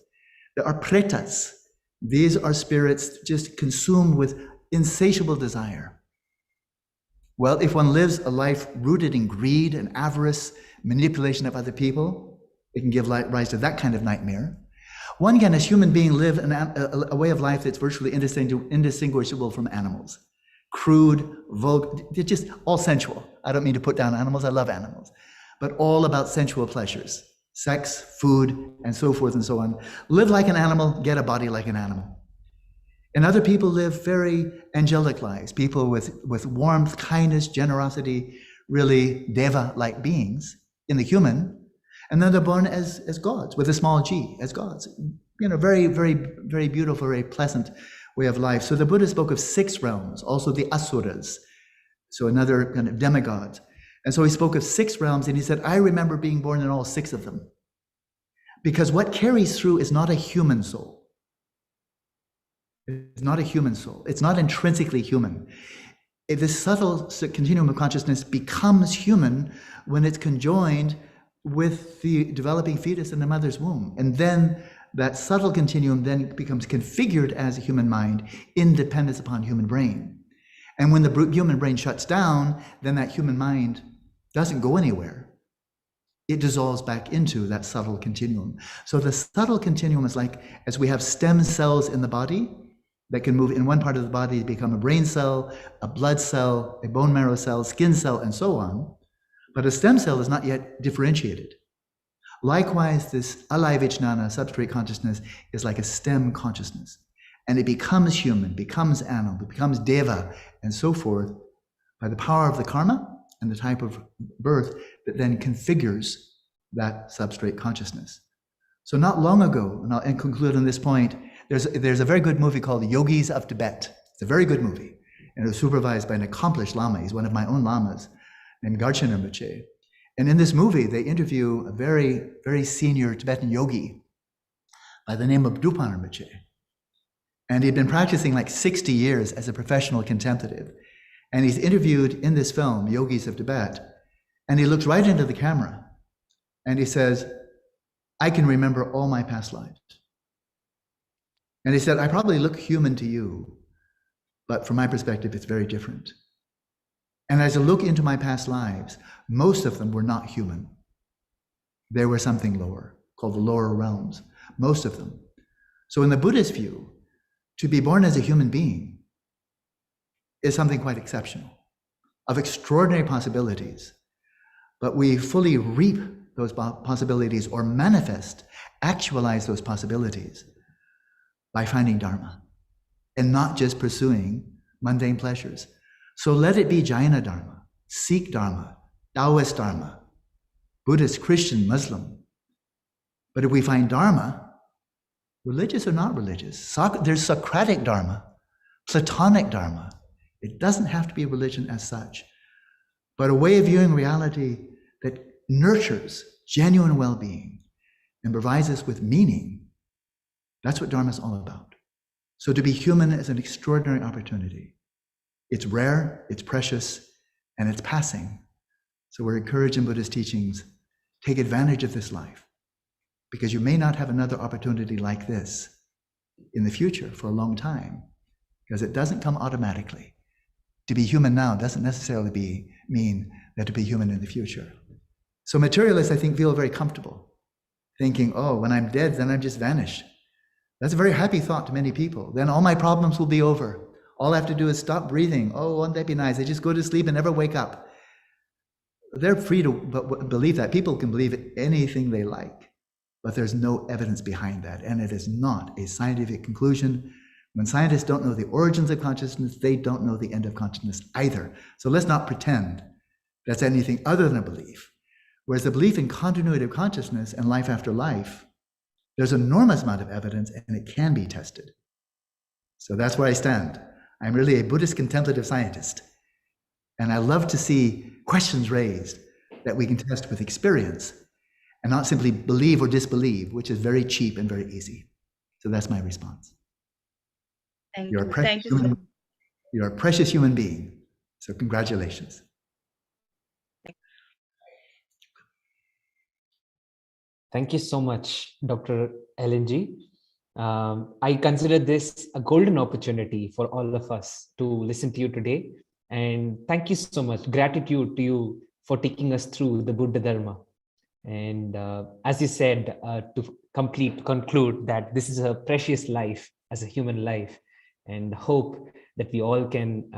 There are pretas. These are spirits just consumed with insatiable desire. Well, if one lives a life rooted in greed and avarice, manipulation of other people, it can give rise to that kind of nightmare. One can, as human being, live a way of life that's virtually indistinguishable from animals. Crude, vulgar, they're just all sensual. I don't mean to put down animals, I love animals, but all about sensual pleasures, sex, food, and so forth and so on. Live like an animal, get a body like an animal. And other people live very angelic lives, people with warmth, kindness, generosity, really deva-like beings in the human. And then they're born as gods, with a small g, as gods. You know, very, very, very beautiful, very pleasant way of life. So the Buddha spoke of 6 realms, also the asuras, so another kind of demigod. And so he spoke of 6 realms, and he said, I remember being born in all 6 of them. Because what carries through is not a human soul. It's not a human soul. It's not intrinsically human. This subtle continuum of consciousness becomes human when it's conjoined with the developing fetus in the mother's womb. And then that subtle continuum then becomes configured as a human mind in dependence upon human brain. And when the human brain shuts down, then that human mind doesn't go anywhere. It dissolves back into that subtle continuum. So the subtle continuum is like, as we have stem cells in the body that can move in one part of the body to become a brain cell, a blood cell, a bone marrow cell, skin cell, and so on. But a stem cell is not yet differentiated. Likewise, this alayvijnana, substrate consciousness, is like a stem consciousness. And it becomes human, becomes animal, becomes deva, and so forth, by the power of the karma and the type of birth that then configures that substrate consciousness. So not long ago, and I'll conclude on this point, there's a very good movie called Yogis of Tibet. It's a very good movie, and it was supervised by an accomplished Lama. He's one of my own Lamas, named Garchen Rinpoche. And in this movie, they interview a very, very senior Tibetan yogi by the name of Dupan Rinpoche. And he'd been practicing like 60 years as a professional contemplative. And he's interviewed in this film, Yogis of Tibet, and he looks right into the camera and he says, I can remember all my past lives. And he said, I probably look human to you, but from my perspective, it's very different. And as I look into my past lives, most of them were not human. They were something lower, called the lower realms, most of them. So in the Buddhist view, to be born as a human being is something quite exceptional, of extraordinary possibilities. But we fully reap those possibilities or manifest, actualize those possibilities by finding Dharma and not just pursuing mundane pleasures. So let it be Jaina Dharma, Sikh Dharma, Taoist Dharma, Buddhist, Christian, Muslim. But if we find Dharma, religious or not religious, there's Socratic Dharma, Platonic Dharma. It doesn't have to be religion as such, but a way of viewing reality that nurtures genuine well-being and provides us with meaning. That's what Dharma is all about. So to be human is an extraordinary opportunity. It's rare, it's precious, and it's passing. So we're encouraged in Buddhist teachings, take advantage of this life, because you may not have another opportunity like this in the future for a long time, because it doesn't come automatically. To be human now doesn't necessarily mean that to be human in the future. So materialists, I think, feel very comfortable, thinking, oh, when I'm dead, then I'm just vanished. That's a very happy thought to many people. Then all my problems will be over. All I have to do is stop breathing. Oh, won't that be nice? I just go to sleep and never wake up. They're free to believe that. People can believe anything they like, but there's no evidence behind that. And it is not a scientific conclusion. When scientists don't know the origins of consciousness, they don't know the end of consciousness either. So let's not pretend that's anything other than a belief. Whereas the belief in continuity of consciousness and life after life There's an enormous amount of evidence and it can be tested. So that's where I stand. I'm really a Buddhist contemplative scientist. And I love to see questions raised that we can test with experience and not simply believe or disbelieve, which is very cheap and very easy. So that's my response. Thank You're a you. precious Thank you, sir. You're a precious human being. So congratulations. Thank you so much, Dr. LNG. I consider this a golden opportunity for all of us to listen to you today. And thank you so much. Gratitude to you for taking us through the Bauddha Dharma. And as you said, to conclude that this is a precious life as a human life, and hope that we all can,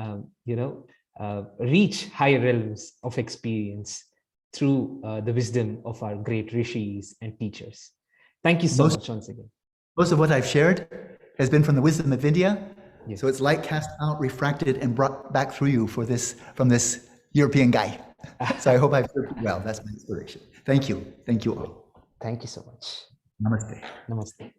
reach higher realms of experience through the wisdom of our great rishis and teachers. Thank you so much once again. Most of what I've shared has been from the wisdom of India. Yes. So it's light cast out, refracted, and brought back through you from this European guy. So I hope I've served you well. That's my inspiration. Thank you. Thank you all. Thank you so much. Namaste. Namaste.